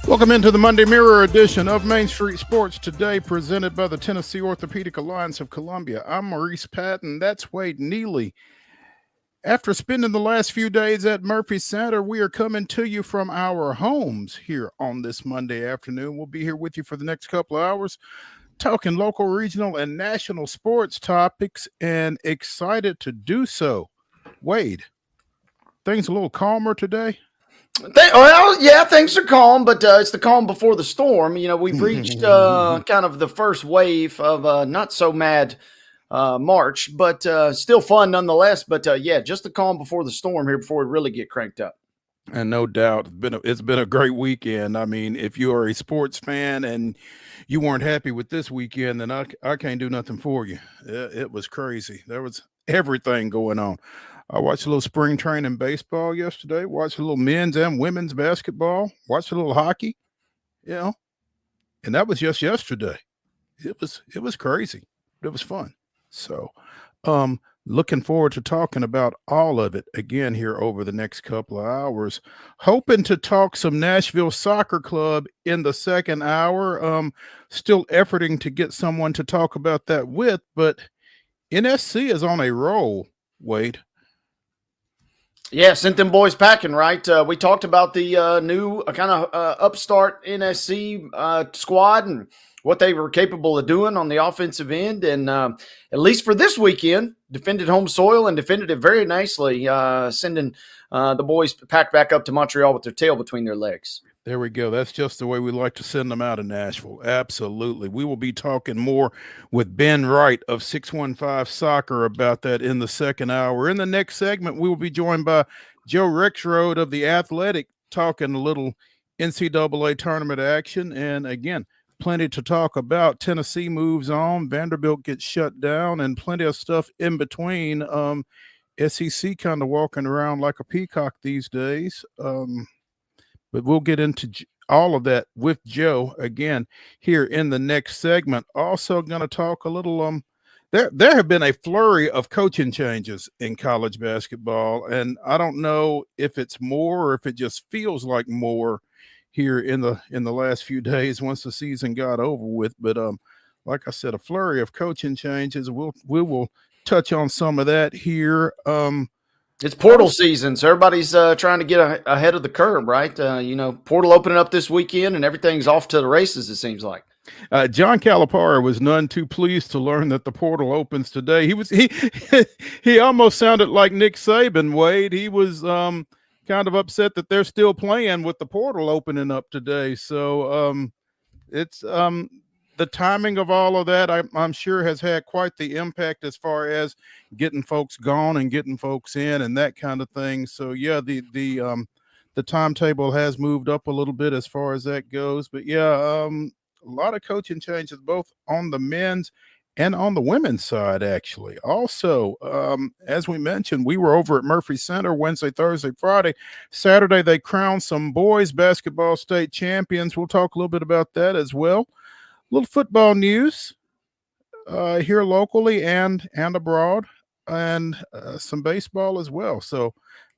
Welcome into the Monday Mirror edition of Main Street Sports Today, presented by the Tennessee Orthopedic Alliance of Columbia. I'm Maurice Patton. That's Wade Neely. After spending the last few days at Murphy Center, we are coming to you from our homes here on this Monday afternoon. We'll be here with you for the next couple of hours, talking local, regional, and national sports topics, and excited to do so. Wade, things a little calmer today? Well, yeah, things are calm, but it's the calm before the storm. You know, we've reached kind of the first wave of not so mad March, but still fun nonetheless. But yeah, just the calm before the storm here before we really get cranked up. And no doubt, it's been a great weekend. I mean, if you are a sports fan and you weren't happy with this weekend, then I can't do nothing for you. It was crazy. There was everything going on. I watched a little spring training baseball yesterday, watched a little men's and women's basketball, watched a little hockey, and that was just yesterday. It was crazy. It was fun. So, looking forward to talking about all of it again here over the next couple of hours. Hoping to talk some Nashville Soccer Club in the second hour. Still efforting to get someone to talk about that with, but NSC is on a roll, Wade. Yeah, sent them boys packing, right? We talked about the new kind of upstart NSC squad and what they were capable of doing on the offensive end. And at least for this weekend, defended home soil and defended it very nicely, sending the boys packed back up to Montreal with their tail between their legs. There we go. That's just the way we like to send them out of Nashville. Absolutely. We will be talking more with Ben Wright of 615 Soccer about that in the second hour. In the next segment, we will be joined by Joe REXRODE of The Athletic, talking a little NCAA tournament action. And again, plenty to talk about. Tennessee moves on, Vanderbilt gets shut down, and plenty of stuff in between. SEC kind of walking around like a peacock these days. But we'll get into all of that with Joe again here in the next segment. Also going to talk a little there have been a flurry of coaching changes in college basketball, and I don't know if it's more or if it just feels like more here in the last few days once the season got over with. But like I said, a flurry of coaching changes. We will touch on some of that here. It's portal season, so everybody's trying to get ahead of the curve, right? Portal opening up this weekend, and everything's off to the races, it seems like. John Calipari was none too pleased to learn that the portal opens today. He almost sounded like Nick Saban, Wade. He was kind of upset that they're still playing with the portal opening up today. So it's the timing of all of that, I'm sure, has had quite the impact as far as getting folks gone and getting folks in and that kind of thing. So yeah, the timetable has moved up a little bit as far as that goes. But yeah, a lot of coaching changes both on the men's and on the women's side, actually. Also, as we mentioned, we were over at Murphy Center Wednesday, Thursday, Friday. Saturday, they crowned some boys basketball state champions. We'll talk a little bit about that as well. Little football news here locally and abroad, and some baseball as well. So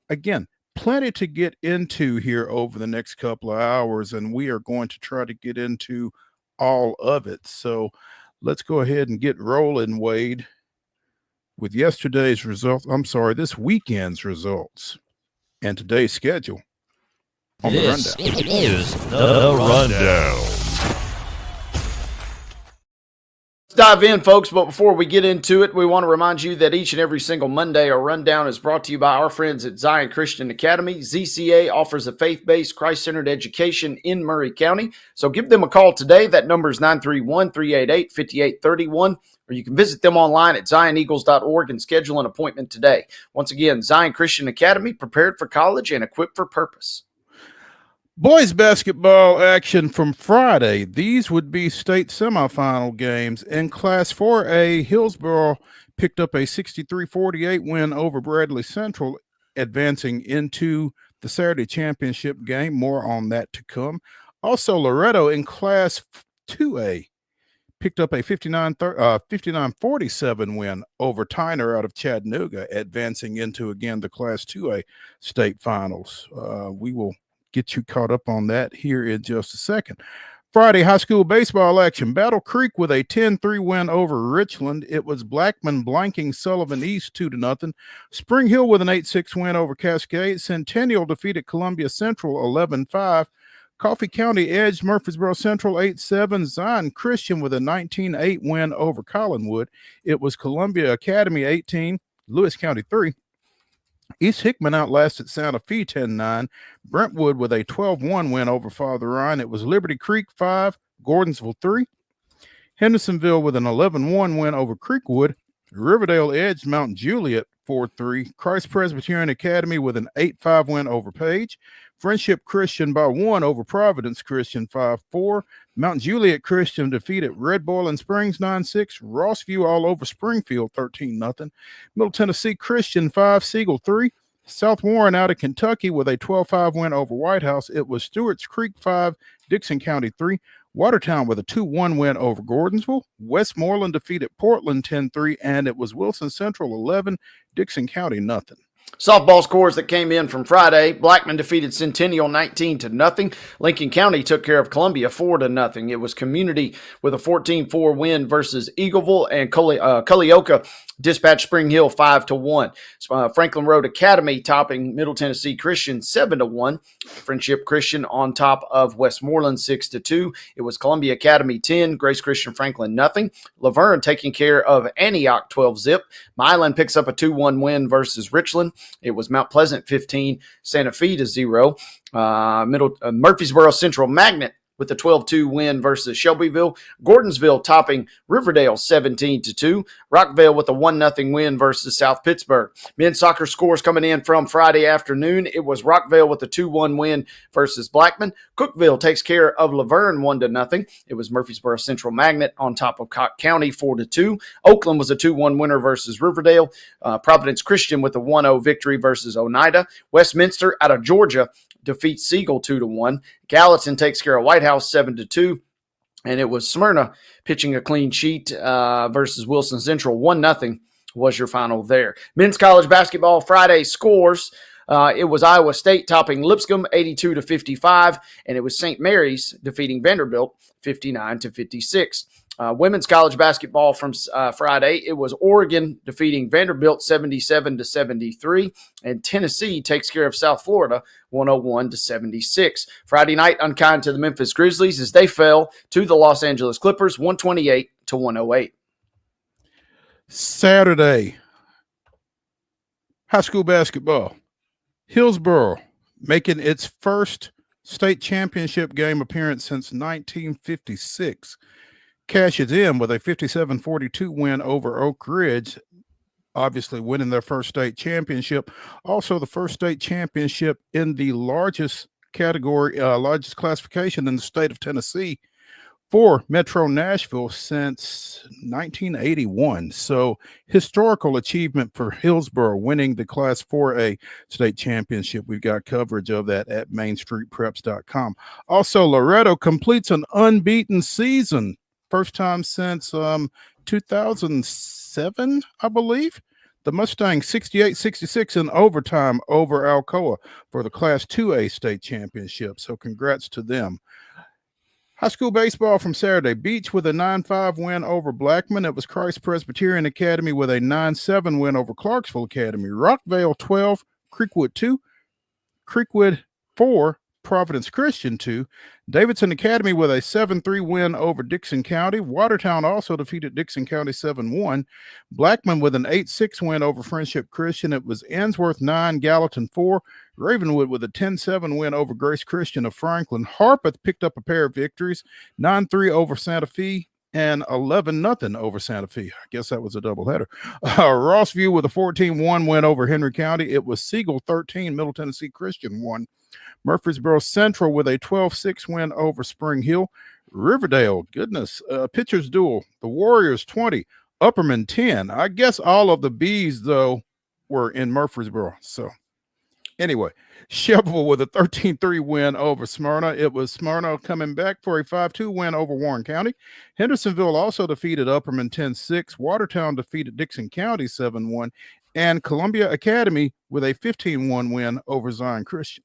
again, plenty to get into here over the next couple of hours, and we are going to try to get into all of it. So let's go ahead and get rolling, Wade, with yesterday's results. I'm sorry, this weekend's results and today's schedule on the rundown. This is the rundown. Dive in, folks, but before we get into it, we want to remind you that each and every single Monday, our rundown is brought to you by our friends at Zion Christian Academy. ZCA offers a faith-based, Christ-centered education in Murray County, so give them a call today. That number is 931-388-5831, or you can visit them online at zioneagles.org and schedule an appointment today. Once again, Zion Christian Academy, prepared for college and equipped for purpose. Boys basketball action from Friday. These would be state semifinal games. In Class 4A, Hillsborough picked up a 63-48 win over Bradley Central, advancing into the Saturday championship game. More on that to come. Also, Loretto in Class 2A picked up a 59-47 win over Tyner out of Chattanooga, advancing into, again, the Class 2A state finals. We will get you caught up on that here in just a second. Friday high school baseball action. Battle Creek with a 10-3 win over Richland. It was Blackman blanking Sullivan East 2-0. Spring Hill with an 8-6 win over Cascade. Centennial defeated Columbia Central 11-5. Coffee County edged Murfreesboro Central 8-7. Zion Christian with a 19-8 win over Collinwood. It was Columbia Academy 18, Lewis County 3. East Hickman outlasted Santa Fe 10-9. Brentwood with a 12-1 win over Father Ryan. It was Liberty Creek 5, Gordonsville 3. Hendersonville with an 11-1 win over Creekwood. Riverdale edged Mount Juliet 4-3. Christ Presbyterian Academy with an 8-5 win over Page. Friendship Christian by 1 over Providence Christian 5-4. Mount Juliet Christian defeated Red Boiling Springs 9-6. Rossview all over Springfield 13-0. Middle Tennessee Christian 5, Siegel 3. South Warren out of Kentucky with a 12-5 win over White House. It was Stewart's Creek 5, Dixon County 3. Watertown with a 2-1 win over Gordonsville. Westmoreland defeated Portland 10-3, and it was Wilson Central 11, Dixon County 0. Softball scores that came in from Friday. Blackman defeated Centennial 19-0. Lincoln County took care of Columbia 4-0. It was Community with a 14-4 win versus Eagleville, and Culleoka dispatched Spring Hill 5-1. Franklin Road Academy topping Middle Tennessee Christian 7-1. Friendship Christian on top of Westmoreland 6-2. It was Columbia Academy 10, Grace Christian Franklin 0. Laverne taking care of Antioch 12-0. Milan picks up a 2-1 win versus Richland. It was Mount Pleasant 15, Santa Fe 0. Murfreesboro Central Magnet with a 12-2 win versus Shelbyville. Gordonsville topping Riverdale 17-2. Rockville with a 1-0 win versus South Pittsburgh. Men's soccer scores coming in from Friday afternoon. It was Rockville with a 2-1 win versus Blackman. Cookville takes care of Laverne 1-0. It was Murfreesboro Central Magnet on top of Cott County 4-2. Oakland was a 2-1 winner versus Riverdale. Providence Christian with a 1-0 victory versus Oneida. Westminster out of Georgia defeats Siegel 2-1. Gallatin takes care of White House 7-2. And it was Smyrna pitching a clean sheet versus Wilson Central. 1-0 was your final there. Men's college basketball Friday scores. It was Iowa State topping Lipscomb 82-55. And it was St. Mary's defeating Vanderbilt 59-56. Women's college basketball from Friday, it was Oregon defeating Vanderbilt 77-73, and Tennessee takes care of South Florida 101-76. Friday night, unkind to the Memphis Grizzlies as they fell to the Los Angeles Clippers 128-108. Saturday, high school basketball. Hillsboro making its first state championship game appearance since 1956. Cashes in with a 57-42 win over Oak Ridge, obviously winning their first state championship. Also the first state championship in the largest category, largest classification in the state of Tennessee for Metro Nashville since 1981. So historical achievement for Hillsboro winning the Class 4A state championship. We've got coverage of that at mainstreetpreps.com. Also, Loretto completes an unbeaten season. First time since 2007, I believe. The Mustangs 68-66 in overtime over Alcoa for the Class 2A state championship. So congrats to them. High school baseball from Saturday. Beach with a 9-5 win over Blackman. It was Christ Presbyterian Academy with a 9-7 win over Clarksville Academy. Rockvale 12, Creekwood 2, Creekwood 4, Providence Christian 2. Davidson Academy with a 7-3 win over Dixon County. Watertown also defeated Dixon County 7-1. Blackman with an 8-6 win over Friendship Christian. It was Ainsworth 9, Gallatin 4. Ravenwood with a 10-7 win over Grace Christian of Franklin. Harpeth picked up a pair of victories, 9-3 over Santa Fe and 11-0 over Santa Fe. I guess that was a doubleheader. Rossview with a 14-1 win over Henry County. It was Siegel 13, Middle Tennessee Christian 1. Murfreesboro Central with a 12-6 win over Spring Hill. Riverdale, goodness, pitchers duel. The Warriors 20, Upperman 10. I guess all of the Bs, though, were in Murfreesboro. So anyway, Shelbyville with a 13-3 win over Smyrna. It was Smyrna coming back for a 5-2 win over Warren County. Hendersonville also defeated Upperman 10-6. Watertown defeated Dixon County 7-1. And Columbia Academy with a 15-1 win over Zion Christian.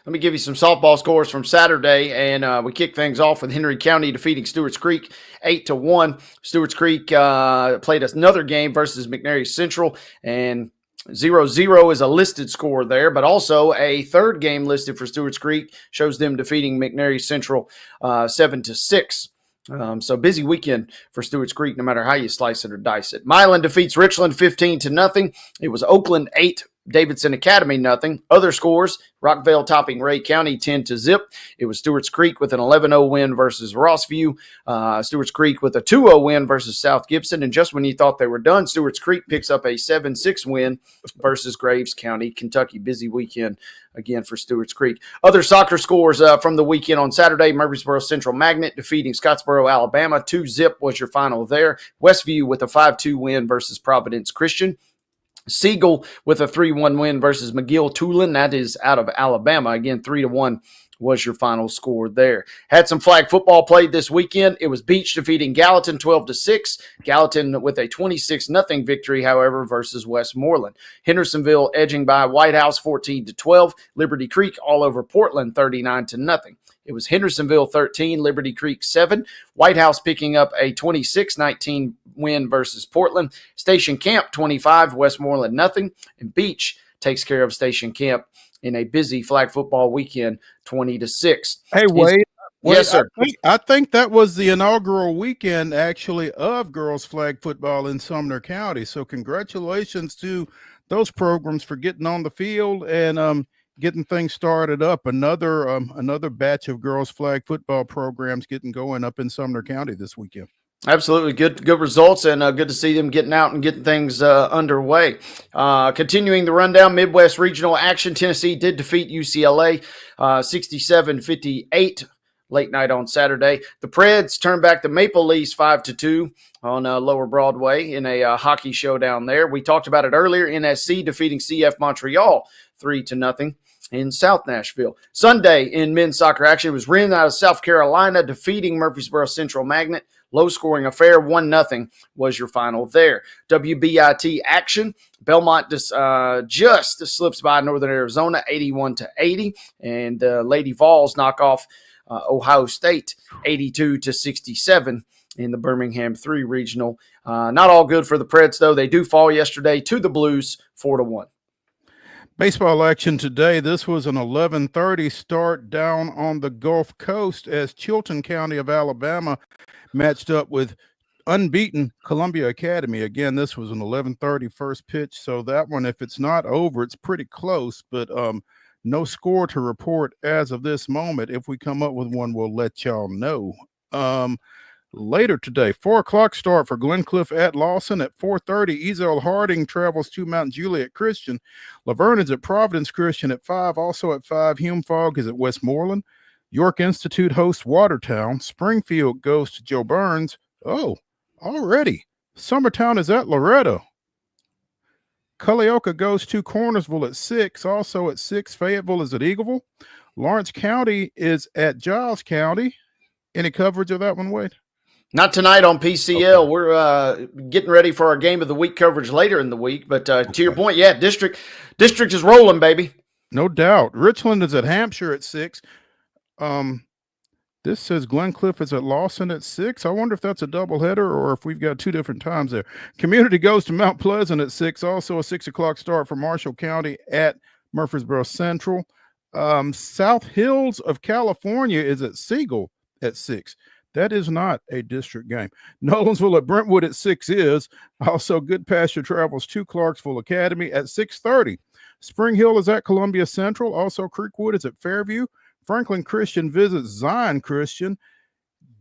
Let me give you some softball scores from Saturday, and we kick things off with Henry County defeating Stewart's Creek 8-1. Stewart's Creek played another game versus McNary Central, and 0-0 is a listed score there, but also a third game listed for Stewart's Creek shows them defeating McNary Central 7-6. So busy weekend for Stewart's Creek, no matter how you slice it or dice it. Milan defeats Richland 15-0. It was Oakland 8, Davidson Academy 0. Other scores: Rockvale topping Ray County 10-0. It was Stewart's Creek with an 11-0 win versus Rossview. Stewart's Creek with a 2-0 win versus South Gibson. And just when you thought they were done, Stewart's Creek picks up a 7-6 win versus Graves County, Kentucky. Busy weekend again for Stewart's Creek. Other soccer scores from the weekend on Saturday: Murfreesboro Central Magnet defeating Scottsboro, Alabama. 2-0 was your final there. Westview with a 5-2 win versus Providence Christian. Siegel with a 3-1 win versus McGill Tulane. That is out of Alabama. Again, 3-1 was your final score there. Had some flag football played this weekend. It was Beach defeating Gallatin 12-6. Gallatin with a 26-0 victory, however, versus Westmoreland. Hendersonville edging by White House 14-12. Liberty Creek all over Portland 39-0. It was Hendersonville 13, Liberty Creek 7. White House picking up a 26-19 win versus Portland. Station Camp 25, Westmoreland 0. And Beach takes care of Station Camp in a busy flag football weekend 20-6. Hey, Wade. Yes, sir. I think that was the inaugural weekend, actually, of girls flag football in Sumner County. So congratulations to those programs for getting on the field and getting things started up. Another batch of girls flag football programs getting going up in Sumner County this weekend. Absolutely. Good results, and good to see them getting out and getting things underway. Continuing the rundown, Midwest Regional action. Tennessee did defeat UCLA 67-58 late night on Saturday. The Preds turned back the Maple Leafs 5-2 on Lower Broadway in a hockey showdown there. We talked about it earlier. NSC defeating CF Montreal 3-0 in South Nashville. Sunday in men's soccer action, it was Wren out of South Carolina defeating Murfreesboro Central Magnet. Low-scoring affair, 1-0 was your final there. WBIT action, Belmont just slips by Northern Arizona, 81-80, and Lady Vols knock off Ohio State, 82-67 in the Birmingham 3 regional. Not all good for the Preds, though. They do fall yesterday to the Blues, 4-1. Baseball action today. This was an 11:30 start down on the Gulf Coast as Chilton County of Alabama matched up with unbeaten Columbia Academy. Again, this was an 11:30 first pitch, so that one, if it's not over, it's pretty close, but no score to report as of this moment. If we come up with one, we'll let y'all know. Later today, 4 o'clock start for Glencliff at Lawson. At 4:30, Ezel Harding travels to Mount Juliet Christian. Laverne is at Providence Christian at 5. Also at 5, Hume Fogg is at Westmoreland. York Institute hosts Watertown. Springfield goes to Joe Burns. Oh, already. Summertown is at Loretto. Culleoka goes to Cornersville at 6. Also at 6, Fayetteville is at Eagleville. Lawrence County is at Giles County. Any coverage of that one, Wade? Not tonight on PCL. Okay. We're getting ready for our game of the week coverage later in the week. But to your point, yeah, district is rolling, baby. No doubt. Richland is at Hampshire at 6. This says Glencliff is at Lawson at 6. I wonder if that's a doubleheader or if we've got 2 different times there. Community goes to Mount Pleasant at 6. Also a 6 o'clock start for Marshall County at Murfreesboro Central. South Hills of California is at Siegel at 6. That is not a district game. Nolensville at Brentwood at 6 is. Also, Good Pasture travels to Clarksville Academy at 6:30. Spring Hill is at Columbia Central. Also, Creekwood is at Fairview. Franklin Christian visits Zion Christian.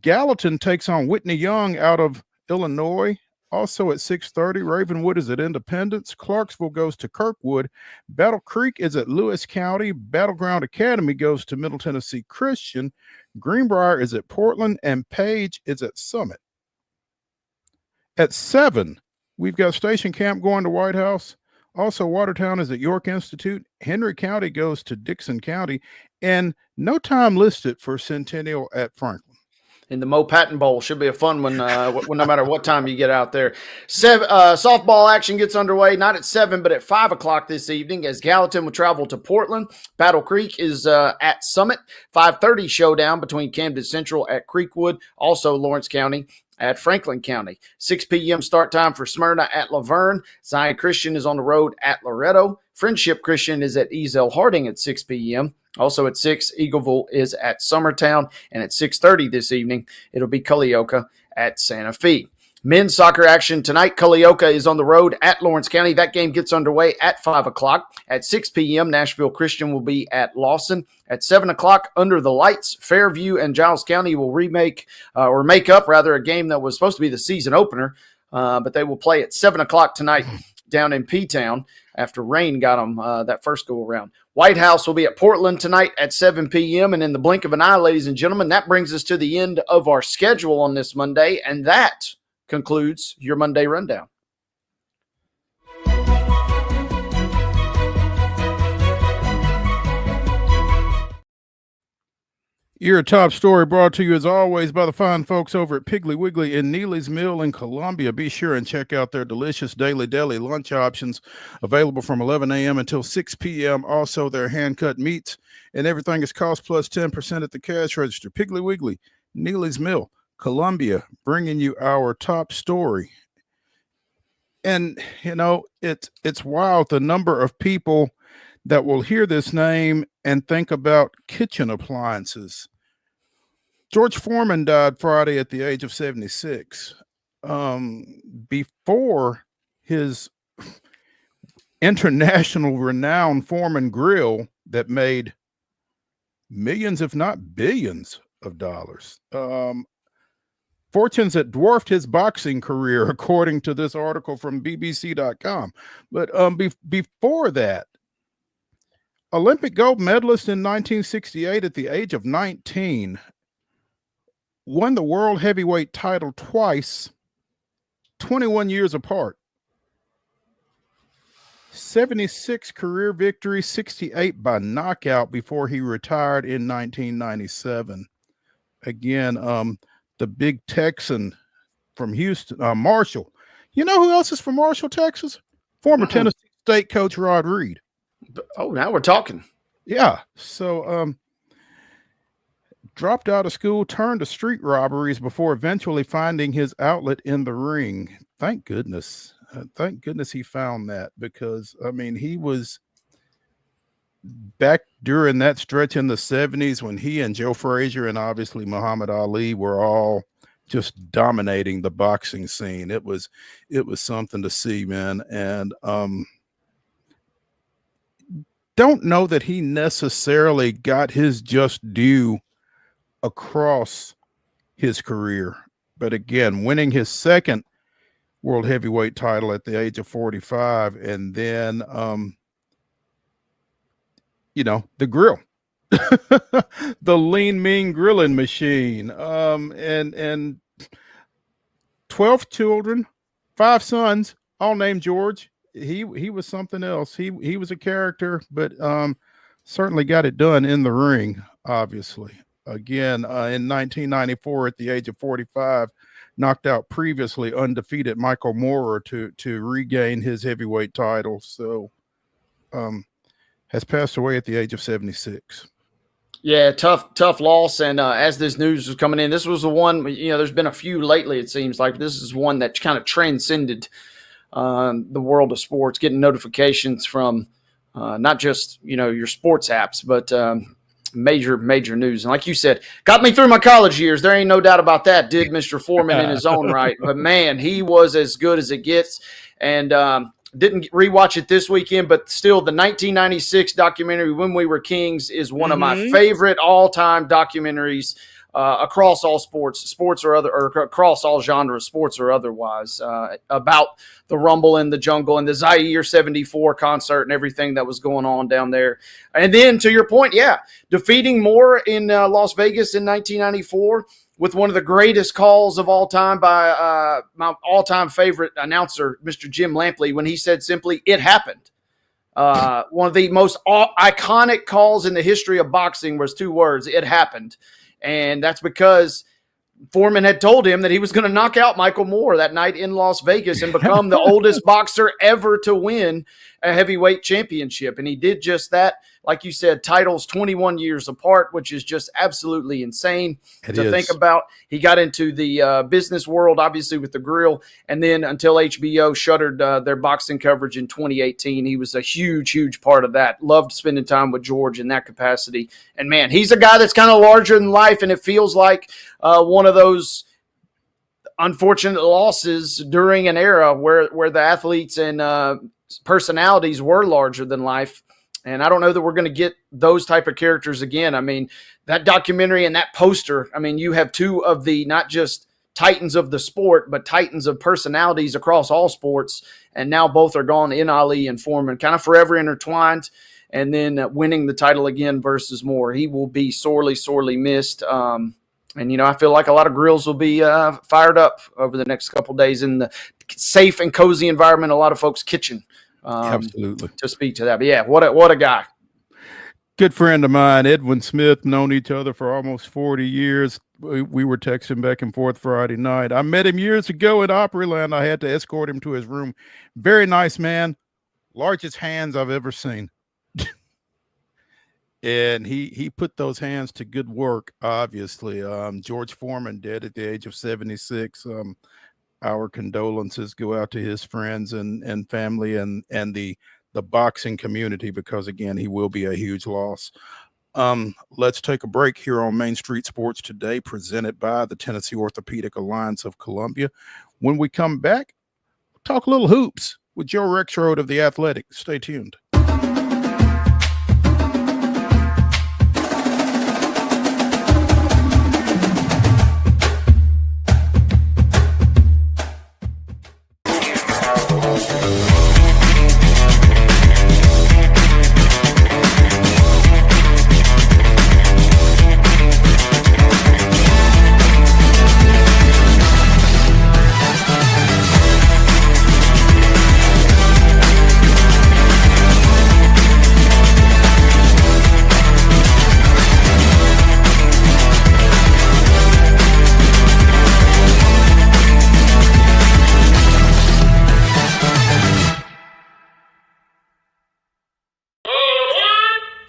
Gallatin takes on Whitney Young out of Illinois. Also at 6:30, Ravenwood is at Independence. Clarksville goes to Kirkwood. Battle Creek is at Lewis County. Battleground Academy goes to Middle Tennessee Christian. Greenbrier is at Portland, and Page is at Summit. At 7, we've got Station Camp going to White House. Also, Watertown is at York Institute. Henry County goes to Dixon County, and no time listed for Centennial at Franklin. in the Mo Patton Bowl. Should be a fun one no matter what time you get out there. Softball action gets underway, not at 7, but at 5 o'clock this evening as Gallatin will travel to Portland. Battle Creek is at Summit. 5:30 showdown between Camden Central at Creekwood, also Lawrence County at Franklin County. 6 p.m. start time for Smyrna at Laverne. Zion Christian is on the road at Loretto. Friendship Christian is at Ezel Harding at 6 p.m. Also at 6, Eagleville is at Summertown. And at 6:30 this evening, it'll be Culleoka at Santa Fe. Men's soccer action tonight. Culleoka is on the road at Lawrence County. That game gets underway at 5 o'clock. At 6 p.m., Nashville Christian will be at Lawson. At 7 o'clock, Under the Lights, Fairview and Giles County will make up a game that was supposed to be the season opener, but they will play at 7 o'clock tonight down in P-Town after rain got them that first go-around. White House will be at Portland tonight at 7 p.m., and in the blink of an eye, ladies and gentlemen, that brings us to the end of our schedule on this Monday, and that concludes your Monday Rundown. Your top story brought to you as always by the fine folks over at Piggly Wiggly in Neely's Mill in Columbia. Be sure and check out their delicious daily deli lunch options available from 11 a.m. until 6 p.m. Also, their hand-cut meats and everything is cost plus 10% at the cash register. Piggly Wiggly, Neely's Mill, Columbia, bringing you our top story. And, you know, it's wild the number of people that will hear this name and think about kitchen appliances. George Foreman died Friday at the age of 76. Before his international renowned Foreman grill that made millions, if not billions of dollars. Fortunes that dwarfed his boxing career, according to this article from BBC.com. But before that, Olympic gold medalist in 1968 at the age of 19, won the world heavyweight title twice, 21 years apart. 76 career victories, 68 by knockout before he retired in 1997. Again, the big Texan from Houston, Marshall. You know who else is from Marshall, Texas? Former Tennessee State coach Rod Reed. Oh, now we're talking. Yeah. So dropped out of school, turned to street robberies before eventually finding his outlet in the ring. Thank goodness. Thank goodness he found that, because, I mean, he was back during that stretch in the 70s when he and Joe Frazier and obviously Muhammad Ali were all just dominating the boxing scene. It was something to see, man. And don't know that he necessarily got his just due across his career. But again, winning his second world heavyweight title at the age of 45, and then the grill, the lean mean grilling machine, and 12 children, 5 sons, all named George. He was something else. He was a character, but certainly got it done in the ring, obviously. Again, in 1994, at the age of 45, knocked out previously undefeated Michael Moorer to regain his heavyweight title. So has passed away at the age of 76. Yeah, tough loss. And as this news was coming in, this was the one, there's been a few lately, it seems like. This is one that kind of transcended the world of sports, getting notifications from not just, your sports apps, but major news. And like you said, got me through my college years. There ain't no doubt about that. Did Mr. Foreman in his own right. But, man, he was as good as it gets. And didn't rewatch it this weekend, but still the 1996 documentary, When We Were Kings, is one of my favorite all-time documentaries across all sports or across all genres, sports or otherwise, about the Rumble in the Jungle and the Zaire 74 concert and everything that was going on down there. And then, to your point, defeating Moore in Las Vegas in 1994 with one of the greatest calls of all time by my all-time favorite announcer, Mr. Jim Lampley, when he said simply, "It happened." One of the most iconic calls in the history of boxing was 2 words, "It happened." And that's because Foreman had told him that he was going to knock out Michael Moore that night in Las Vegas and become the oldest boxer ever to win a heavyweight championship. And he did just that. Like you said, titles 21 years apart, which is just absolutely insane to think about. He got into the business world, obviously, with the grill. And then until HBO shuttered their boxing coverage in 2018, he was a huge, huge part of that. Loved spending time with George in that capacity. And, man, he's a guy that's kind of larger than life, and it feels like one of those unfortunate losses during an era where the athletes and personalities were larger than life. And I don't know that we're going to get those type of characters again. I mean, that documentary and that poster, I mean, you have two of the not just titans of the sport, but titans of personalities across all sports. And now both are gone in Ali and Foreman, kind of forever intertwined. And then winning the title again versus Moore. He will be sorely, sorely missed. And, I feel like a lot of grills will be fired up over the next couple of days in the safe and cozy environment, a lot of folks' kitchen. Absolutely. To speak to that. But yeah, what a guy. Good friend of mine, Edwin Smith, known each other for almost 40 years. We were texting back and forth Friday night. I met him years ago at Opryland. I had to escort him to his room. Very nice man. Largest hands I've ever seen. And he put those hands to good work, obviously. George Foreman dead at the age of 76. Our condolences go out to his friends and family and the boxing community, because again, he will be a huge loss. Let's take a break here on Main Street Sports Today, presented by the Tennessee Orthopedic Alliance of Columbia. When we come back, we'll talk a little hoops with Joe Rexrode of The Athletic. Stay tuned.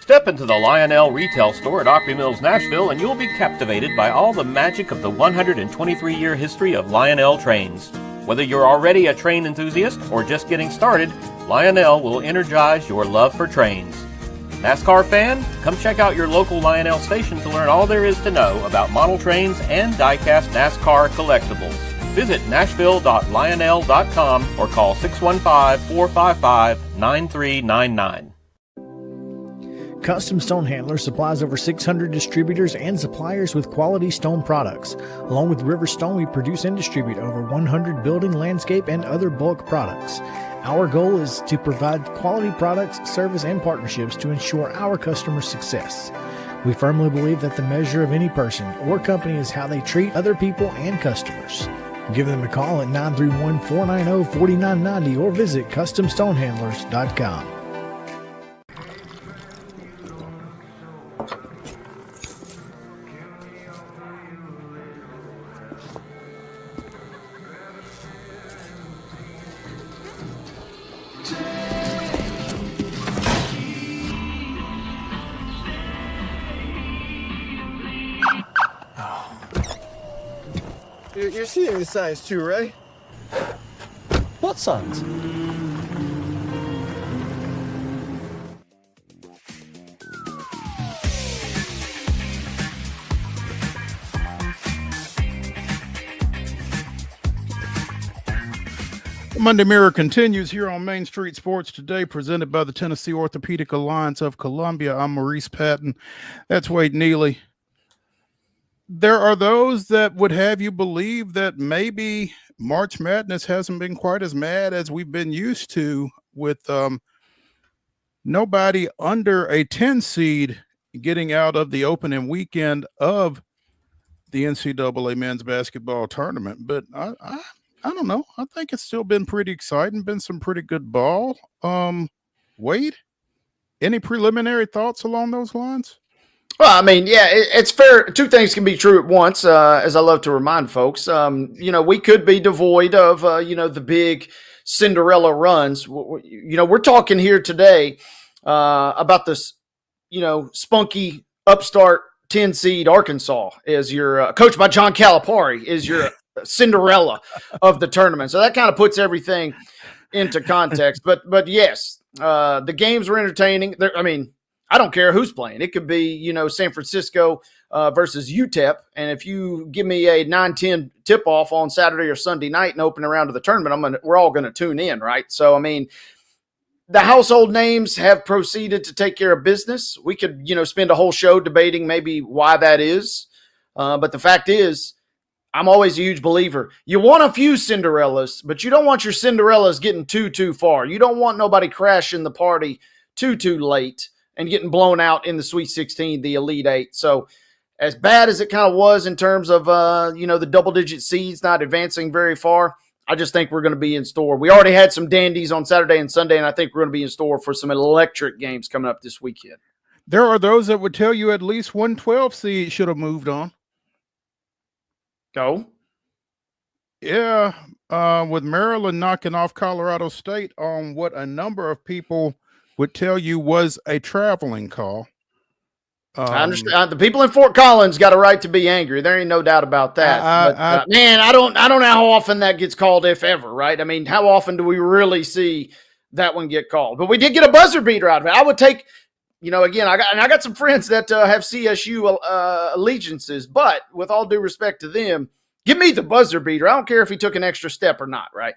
Step into the Lionel retail store at Opry Mills, Nashville, and you'll be captivated by all the magic of the 123-year history of Lionel trains. Whether you're already a train enthusiast or just getting started, Lionel will energize your love for trains. NASCAR fan? Come check out your local Lionel station to learn all there is to know about model trains and die-cast NASCAR collectibles. Visit nashville.lionel.com or call 615-455-9399. Custom Stone Handler supplies over 600 distributors and suppliers with quality stone products. Along with River Stone, we produce and distribute over 100 building, landscape, and other bulk products. Our goal is to provide quality products, service, and partnerships to ensure our customers' success. We firmly believe that the measure of any person or company is how they treat other people and customers. Give them a call at 931-490-4990 or visit CustomStonehandlers.com. You're seeing the signs too, right? What signs? Monday Mirror continues here on Main Street Sports Today, presented by the Tennessee Orthopedic Alliance of Columbia. I'm Maurice Patton. That's Wade Neely. There are those that would have you believe that maybe March Madness hasn't been quite as mad as we've been used to, with nobody under a 10 seed getting out of the opening weekend of the NCAA men's basketball tournament. But I don't know. I think it's still been pretty exciting, been some pretty good ball. Wade, any preliminary thoughts along those lines? Well, I mean, yeah, it's fair. Two things can be true at once, as I love to remind folks. We could be devoid of, the big Cinderella runs. We're talking here today about this, spunky upstart 10 seed Arkansas is your coached by John Calipari is your Cinderella of the tournament. So that kind of puts everything into context. But yes, the games were entertaining. I don't care who's playing. It could be, San Francisco versus UTEP. And if you give me a 9-10 tip-off on Saturday or Sunday night and open around to the tournament, we're all going to tune in, right? So, the household names have proceeded to take care of business. We could, spend a whole show debating maybe why that is. But the fact is, I'm always a huge believer. You want a few Cinderellas, but you don't want your Cinderellas getting too far. You don't want nobody crashing the party too late and getting blown out in the Sweet 16, the Elite Eight. So as bad as it kind of was in terms of, the double-digit seeds not advancing very far, I just think we're going to be in store. We already had some dandies on Saturday and Sunday, and I think we're going to be in store for some electric games coming up this weekend. There are those that would tell you at least 112 seed should have moved on. Go. Yeah, with Maryland knocking off Colorado State on what a number of people would tell you was a traveling call. I understand. The people in Fort Collins got a right to be angry. There ain't no doubt about that. I don't know how often that gets called, if ever, right? How often do we really see that one get called? But we did get a buzzer beater out of it. I would take, again, I got some friends that have CSU allegiances, but with all due respect to them, give me the buzzer beater. I don't care if he took an extra step or not, right?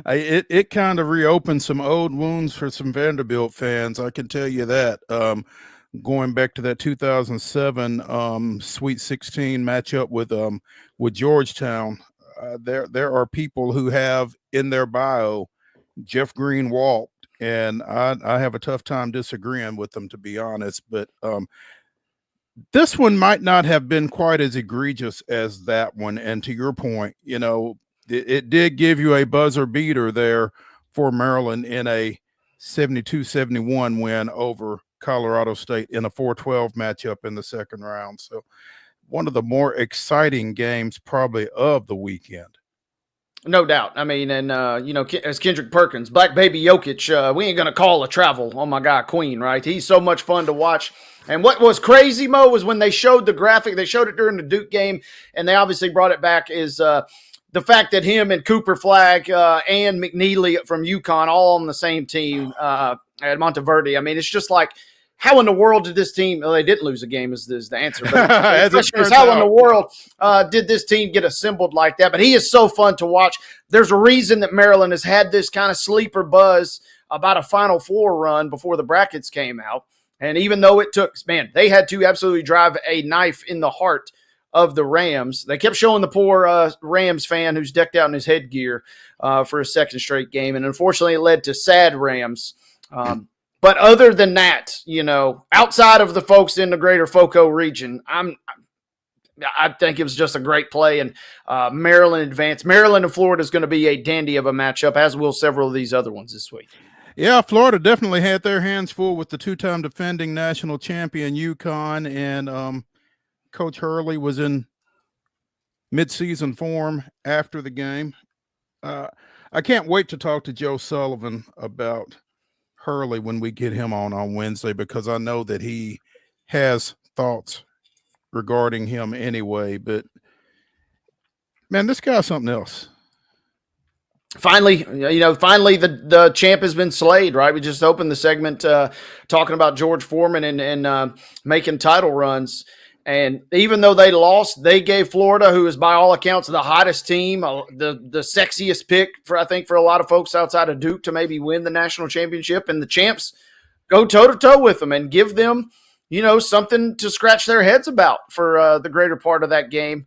It kind of reopened some old wounds for some Vanderbilt fans. I can tell you that. Going back to that 2007 Sweet 16 matchup with Georgetown, there are people who have in their bio Jeff Green walked, and I have a tough time disagreeing with them, to be honest. But this one might not have been quite as egregious as that one. And to your point, it did give you a buzzer beater there for Maryland in a 72-71 win over Colorado State in a 4-12 matchup in the second round. So one of the more exciting games probably of the weekend. No doubt. As Kendrick Perkins, Black Baby Jokic, we ain't going to call a travel on my guy Queen, right? He's so much fun to watch. And what was crazy, Mo, was when they showed the graphic, they showed it during the Duke game, and they obviously brought it back, is the fact that him and Cooper Flagg and McNeely from UConn all on the same team at Monteverdi. It's just like, how in the world did this team – well, they didn't lose a game is the answer. But how in the world did this team get assembled like that? But he is so fun to watch. There's a reason that Maryland has had this kind of sleeper buzz about a Final Four run before the brackets came out. And even though it took – they had to absolutely drive a knife in the heart of the Rams. They kept showing the poor Rams fan who's decked out in his headgear for a second straight game. And unfortunately, it led to sad Rams. But other than that, outside of the folks in the greater FOCO region, I think it was just a great play. And Maryland advanced. Maryland and Florida is going to be a dandy of a matchup, as will several of these other ones this week. Yeah, Florida definitely had their hands full with the two-time defending national champion UConn, and Coach Hurley was in mid-season form after the game. I can't wait to talk to Joe Sullivan about Hurley when we get him on Wednesday, because I know that he has thoughts regarding him anyway. But man, this guy's something else. Finally, the champ has been slayed, right? We just opened the segment talking about George Foreman and making title runs. And even though they lost, they gave Florida, who is by all accounts the hottest team, the sexiest pick for a lot of folks outside of Duke to maybe win the national championship. And the champs go toe-to-toe with them and give them, something to scratch their heads about for the greater part of that game.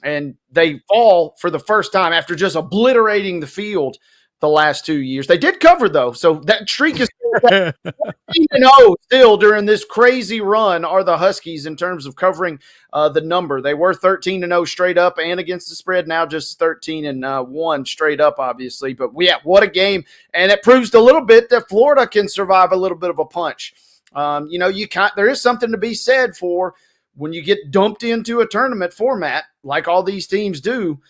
And they fall for the first time after just obliterating the field the last 2 years. They did cover, though, so that streak is 13-0 still during this crazy run are the Huskies in terms of covering the number. They were 13-0 straight up and against the spread, now just 13-1 straight up, obviously. But, yeah, what a game. And it proves a little bit that Florida can survive a little bit of a punch There is something to be said for when you get dumped into a tournament format like all these teams do,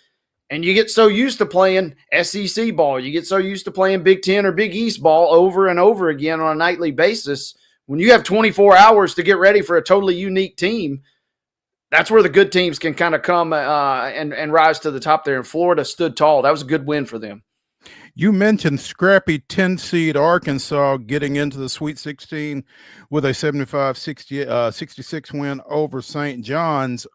and you get so used to playing SEC ball, you get so used to playing Big Ten or Big East ball over and over again on a nightly basis. When you have 24 hours to get ready for a totally unique team, that's where the good teams can kind of come and rise to the top there. And Florida stood tall. That was a good win for them. You mentioned scrappy 10 seed Arkansas getting into the Sweet 16 with a 75-66 win over St. John's.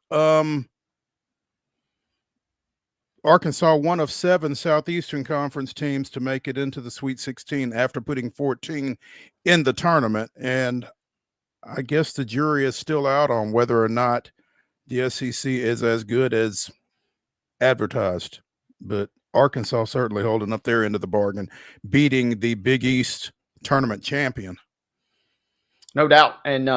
Arkansas, one of 7 Southeastern Conference teams to make it into the Sweet 16 after putting 14 in the tournament. And I guess the jury is still out on whether or not the SEC is as good as advertised. But Arkansas certainly holding up their end of the bargain, beating the Big East tournament champion. No doubt. And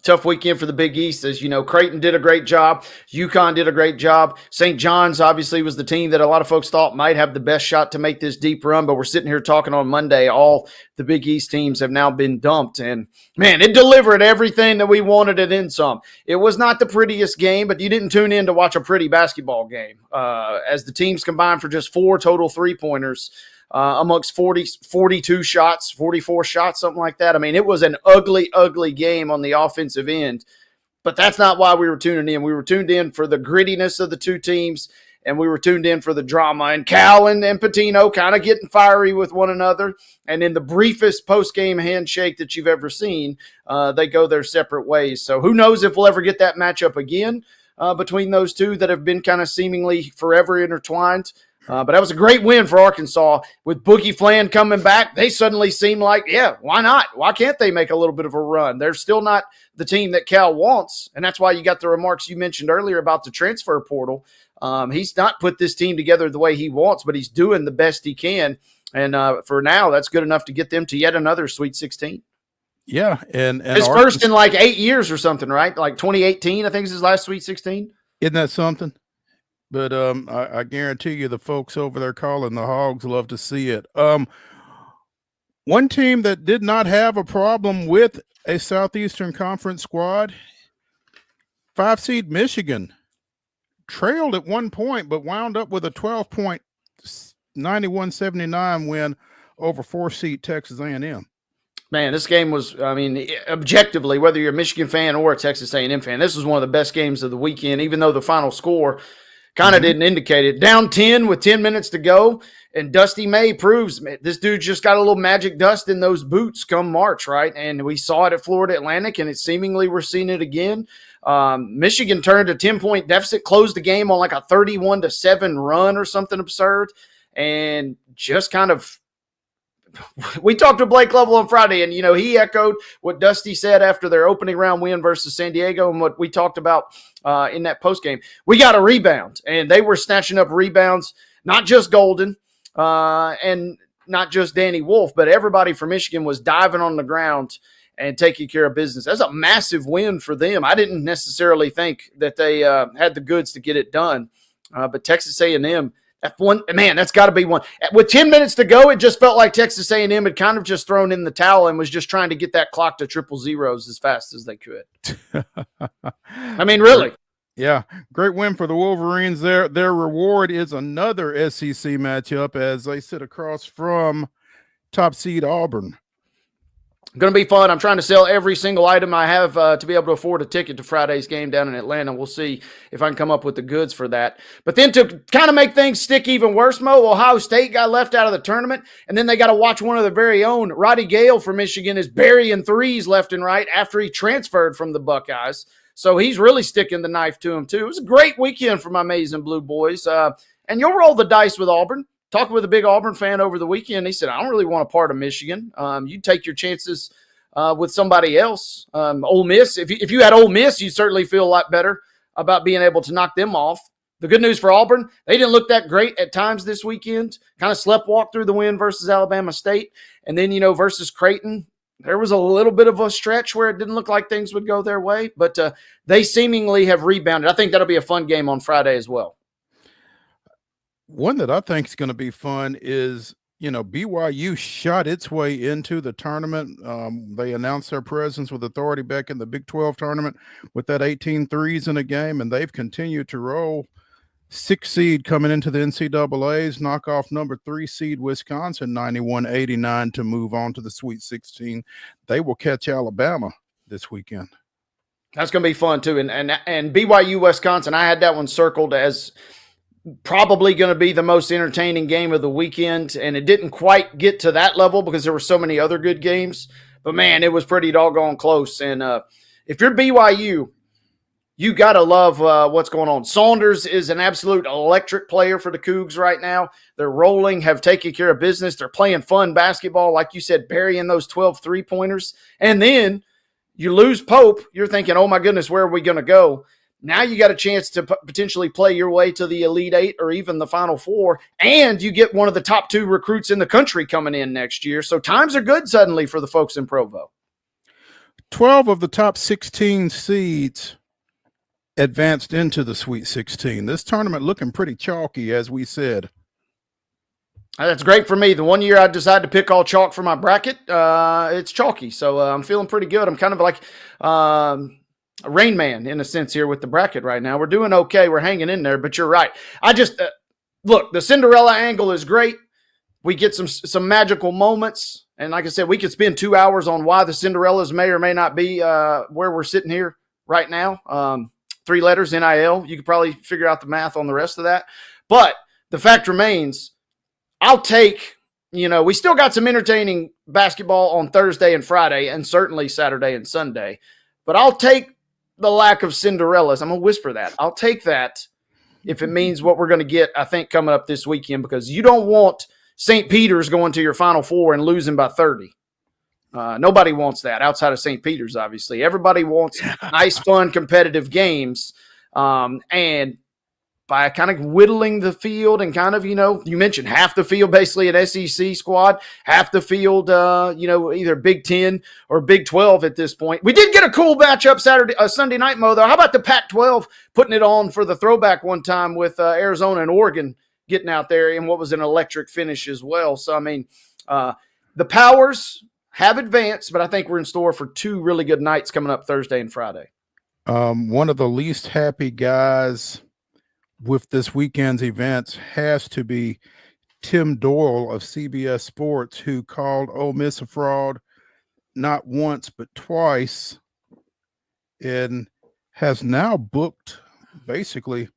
tough weekend for the Big East. As you know, Creighton did a great job. UConn did a great job. St. John's obviously was the team that a lot of folks thought might have the best shot to make this deep run. But we're sitting here talking on Monday. All the Big East teams have now been dumped. And, man, it delivered everything that we wanted and then some. It was not the prettiest game, but you didn't tune in to watch a pretty basketball game. As the teams combined for just 4 total three-pointers, amongst 42 shots, 44 shots, something like that. I mean, it was an ugly, ugly game on the offensive end, but that's not why we were tuning in. We were tuned in for the grittiness of the two teams, and we were tuned in for the drama. And Cal and Patino kind of getting fiery with one another. And in the briefest post-game handshake that you've ever seen, they go their separate ways. So who knows if we'll ever get that matchup again between those two that have been kind of seemingly forever intertwined. But that was a great win for Arkansas. With Boogie Flan coming back, they suddenly seem like, yeah, why not? Why can't they make a little bit of a run? They're still not the team that Cal wants, and that's why you got the remarks you mentioned earlier about the transfer portal. He's not put this team together the way he wants, but he's doing the best he can. And for now, that's good enough to get them to yet another Sweet 16. Yeah, and his first in like 8 years or something, right? Like 2018, I think is his last Sweet 16. Isn't that something? But I guarantee you the folks over there calling the Hogs love to see it. One team that did not have a problem with a Southeastern Conference squad, 5 seed Michigan, trailed at one point, but wound up with a 12-point 91-79 win over 4 seed Texas A&M. Man, this game was, I mean, objectively, whether you're a Michigan fan or a Texas A&M fan, this was one of the best games of the weekend, even though the final score kind of didn't indicate it. Down 10 with 10 minutes to go, and Dusty May proves, man, this dude just got a little magic dust in those boots come March, right? And we saw it at Florida Atlantic, and it seemingly we're seeing it again. Michigan turned a 10-point deficit, closed the game on like a 31-7 run or something absurd, and just kind of we talked to Blake Lovell on Friday, and, you know, he echoed what Dusty said after their opening round win versus San Diego and what we talked about in that postgame. We got a rebound, and they were snatching up rebounds, not just Golden and not just Danny Wolf, but everybody from Michigan was diving on the ground and taking care of business. That's a massive win for them. I didn't necessarily think that they had the goods to get it done, but Texas A&M, that's got to be one. With 10 minutes to go, it just felt like Texas A&M had kind of just thrown in the towel and was just trying to get that clock to triple zeros as fast as they could. I mean, really. Yeah, great win for the Wolverines. Their reward is another SEC matchup as they sit across from top seed Auburn. Going to be fun. I'm trying to sell every single item I have to be able to afford a ticket to Friday's game down in Atlanta. We'll see if I can come up with the goods for that. But then to kind of make things stick even worse, Mo, Ohio State got left out of the tournament, and then they got to watch one of their very own. Roddy Gale from Michigan is burying threes left and right after he transferred from the Buckeyes. So he's really sticking the knife to him, too. It was a great weekend for my Maize and Blue boys. And you'll roll the dice with Auburn. Talking with a big Auburn fan over the weekend, he said, I don't really want a part of Michigan. You take your chances with somebody else. Ole Miss, if you had Ole Miss, you'd certainly feel a lot better about being able to knock them off. The good news for Auburn, they didn't look that great at times this weekend. Kind of sleptwalked through the win versus Alabama State. And then, versus Creighton, there was a little bit of a stretch where it didn't look like things would go their way. But they seemingly have rebounded. I think that'll be a fun game on Friday as well. One that I think is going to be fun is BYU shot its way into the tournament. They announced their presence with authority back in the Big 12 tournament with that 18 threes in a game, and they've continued to roll. 6 seed coming into the NCAAs, knock off number 3 seed Wisconsin 91-89 to move on to the Sweet 16. They will catch Alabama this weekend. That's going to be fun too. And BYU Wisconsin, I had that one circled as probably going to be the most entertaining game of the weekend, and it didn't quite get to that level because there were so many other good games. But man, it was pretty doggone close. And if you're BYU, you got to love what's going on. Saunders is an absolute electric player for the Cougs right now. They're rolling, have taken care of business. They're playing fun basketball, like you said, burying those 12 3-pointers. And then you lose Pope. You're thinking, oh my goodness, where are we going to go? Now you got a chance to potentially play your way to the Elite Eight or even the Final Four, and you get one of the top 2 recruits in the country coming in next year. So times are good suddenly for the folks in Provo. 12 of the top 16 seeds advanced into the Sweet 16. This tournament looking pretty chalky, as we said. That's great for me. The one year I decided to pick all chalk for my bracket, it's chalky. So I'm feeling pretty good. I'm kind of like a Rain Man in a sense here with the bracket right now. We're doing okay. We're hanging in there, but you're right. I just look, the Cinderella angle is great. We get some magical moments. And like I said, we could spend 2 hours on why the Cinderellas may or may not be where we're sitting here right now. 3 letters, NIL. You could probably figure out the math on the rest of that. But the fact remains, I'll take, we still got some entertaining basketball on Thursday and Friday and certainly Saturday and Sunday. But I'll take the lack of Cinderellas. I'm going to whisper that. I'll take that if it means what we're going to get, I think, coming up this weekend, because you don't want St. Peter's going to your Final Four and losing by 30. Nobody wants that outside of St. Peter's, obviously. Everybody wants nice, fun, competitive games. And by kind of whittling the field and kind of, you mentioned half the field basically at SEC squad, half the field, either Big 10 or Big 12 at this point. We did get a cool matchup Sunday night, Mo, though. How about the Pac-12 putting it on for the throwback one time with Arizona and Oregon getting out there in what was an electric finish as well. So, I mean, the powers have advanced, but I think we're in store for 2 really good nights coming up Thursday and Friday. One of the least happy guys with this weekend's events has to be Tim Doyle of CBS Sports, who called Ole Miss a fraud not once but twice, and has now booked basically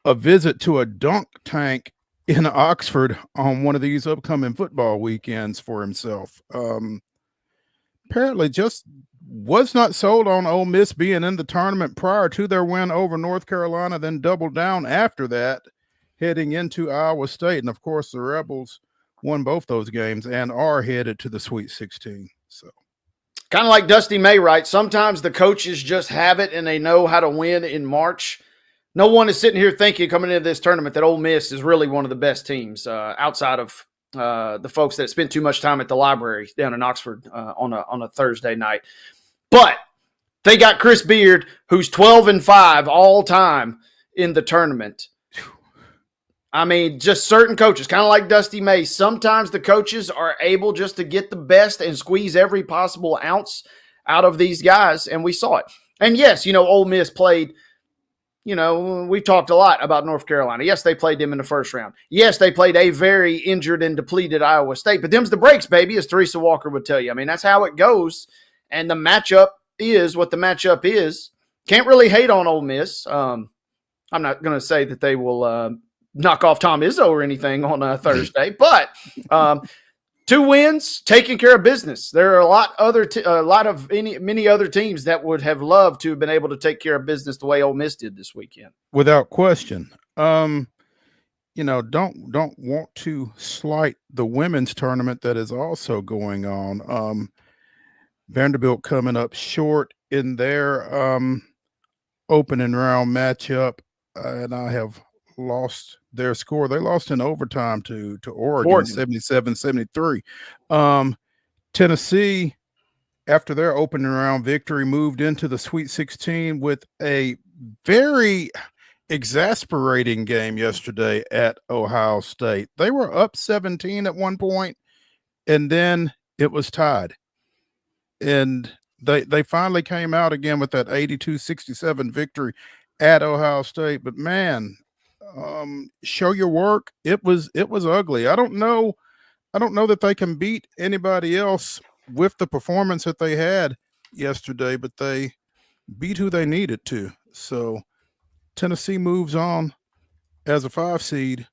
a visit to a dunk tank in Oxford on one of these upcoming football weekends for himself. Apparently just was not sold on Ole Miss being in the tournament prior to their win over North Carolina, then doubled down after that, heading into Iowa State. And, of course, the Rebels won both those games and are headed to the Sweet 16. So, kind of like Dusty May, right? Sometimes the coaches just have it and they know how to win in March. No one is sitting here thinking coming into this tournament that Ole Miss is really one of the best teams outside of the folks that spent too much time at the library down in Oxford on a Thursday night. But they got Chris Beard, who's 12-5 all time in the tournament. I mean, just certain coaches, kind of like Dusty May, sometimes the coaches are able just to get the best and squeeze every possible ounce out of these guys, and we saw it. And yes, Ole Miss played, we've talked a lot about North Carolina. Yes, they played them in the first round. Yes, they played a very injured and depleted Iowa State, but them's the breaks, baby, as Teresa Walker would tell you. I mean, that's how it goes. And the matchup is what the matchup is. Can't really hate on Ole Miss. I'm not going to say that they will knock off Tom Izzo or anything on Thursday, but 2 wins, taking care of business. There are many other teams that would have loved to have been able to take care of business the way Ole Miss did this weekend. Without question. Don't want to slight the women's tournament that is also going on. Vanderbilt coming up short in their opening round matchup, and I have lost their score. They lost in overtime to Oregon. 77-73. Tennessee, after their opening round victory, moved into the Sweet 16 with a very exasperating game yesterday at Ohio State. They were up 17 at one point, and then it was tied. And they finally came out again with that 82-67 victory at Ohio State. But man, show your work. It was ugly. I don't know that they can beat anybody else with the performance that they had yesterday, but they beat who they needed to. So Tennessee moves on as a 5 seed.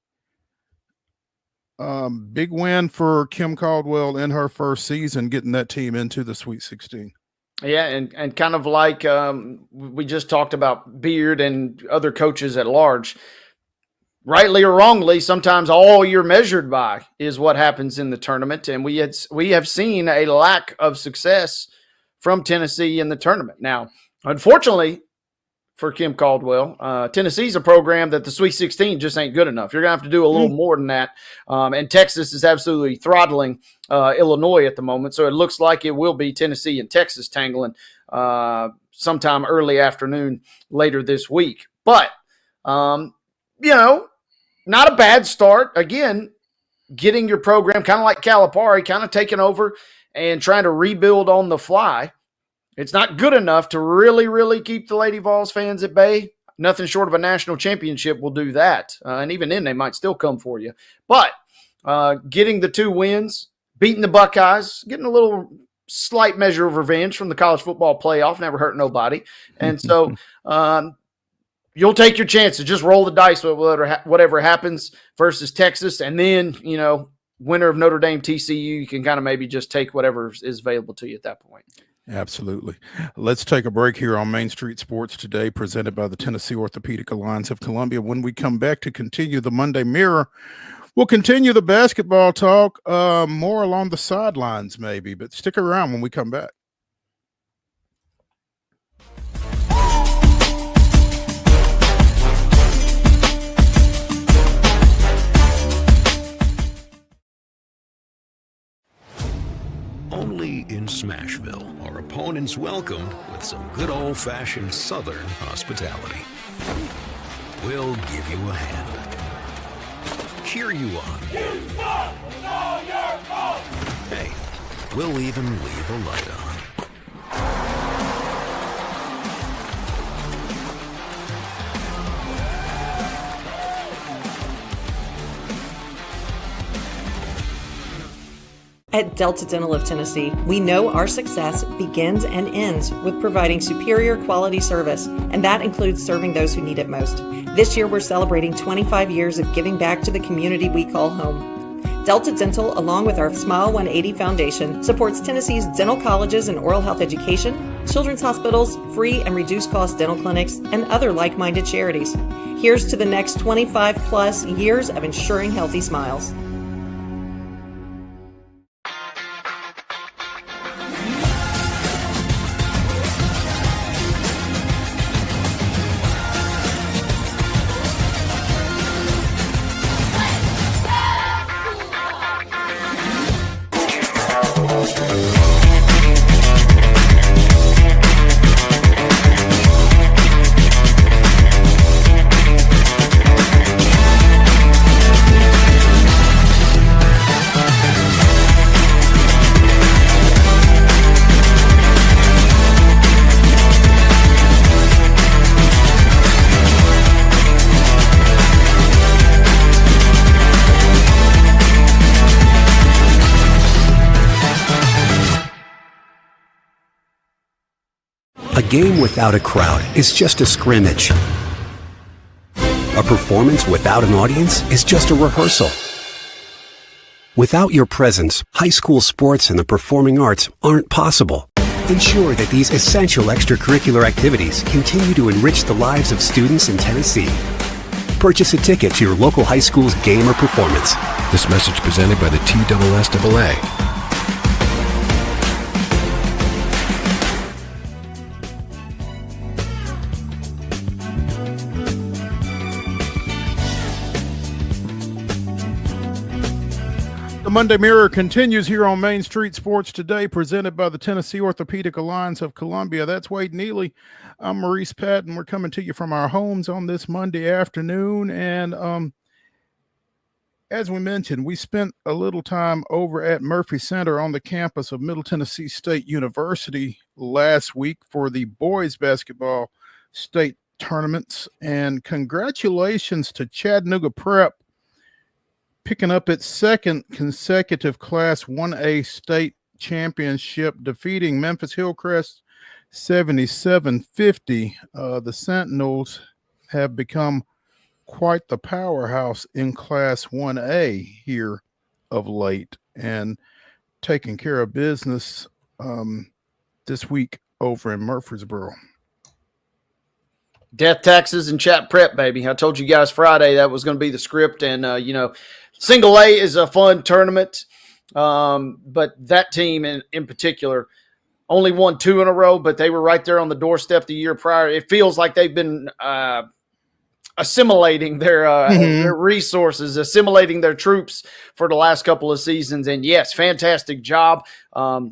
Big win for Kim Caldwell in her first season, getting that team into the Sweet 16. Yeah, and kind of like we just talked about Beard and other coaches at large. Rightly or wrongly, sometimes all you're measured by is what happens in the tournament, and we have seen a lack of success from Tennessee in the tournament. Now, unfortunately for Kim Caldwell, Tennessee's a program that the Sweet 16 just ain't good enough. You're going to have to do a little more than that, and Texas is absolutely throttling Illinois at the moment, so it looks like it will be Tennessee and Texas tangling sometime early afternoon later this week. But, not a bad start. Again, getting your program kind of like Calipari, kind of taking over and trying to rebuild on the fly. It's not good enough to really, really keep the Lady Vols fans at bay. Nothing short of a national championship will do that. And even then, they might still come for you. But getting the 2 wins, beating the Buckeyes, getting a little slight measure of revenge from the college football playoff, never hurt nobody. And so you'll take your chances. Just roll the dice with whatever happens versus Texas. And then, winner of Notre Dame TCU, you can kind of maybe just take whatever is available to you at that point. Absolutely. Let's take a break here on Main Street Sports Today, presented by the Tennessee Orthopedic Alliance of Columbia. When we come back to continue the Monday Mirror, we'll continue the basketball talk, more along the sidelines maybe, but stick around when we come back. Only in Smashville are opponents welcomed with some good old-fashioned Southern hospitality. We'll give you a hand, cheer you on. Hey, we'll even leave a light on. At Delta Dental of Tennessee, we know our success begins and ends with providing superior quality service, and that includes serving those who need it most. This year, we're celebrating 25 years of giving back to the community we call home. Delta Dental, along with our Smile 180 Foundation, supports Tennessee's dental colleges and oral health education, children's hospitals, free and reduced cost dental clinics, and other like-minded charities. Here's to the next 25 plus years of ensuring healthy smiles. A game without a crowd is just a scrimmage. A performance without an audience is just a rehearsal. Without your presence, high school sports and the performing arts aren't possible. Ensure that these essential extracurricular activities continue to enrich the lives of students in Tennessee. Purchase a ticket to your local high school's game or performance. This message presented by the TSSAA. Monday Mirror continues here on Main Street Sports Today, presented by the Tennessee Orthopedic Alliance of Columbia. That's Wade Neely. I'm Maurice Patton. We're coming to you from our homes on this Monday afternoon. And as we mentioned, we spent a little time over at Murphy Center on the campus of Middle Tennessee State University last week for the boys basketball state tournaments. And congratulations to Chattanooga Prep, picking up its second consecutive Class 1A state championship, defeating Memphis Hillcrest 77-50. The Sentinels have become quite the powerhouse in Class 1A here of late and taking care of business this week over in Murfreesboro. Death, taxes, and chat prep, baby. I told you guys Friday that was going to be the script. And, Single A is a fun tournament, but that team in particular only won 2 in a row, but they were right there on the doorstep the year prior. It feels like they've been assimilating their resources, assimilating their troops for the last couple of seasons. And, yes, fantastic job.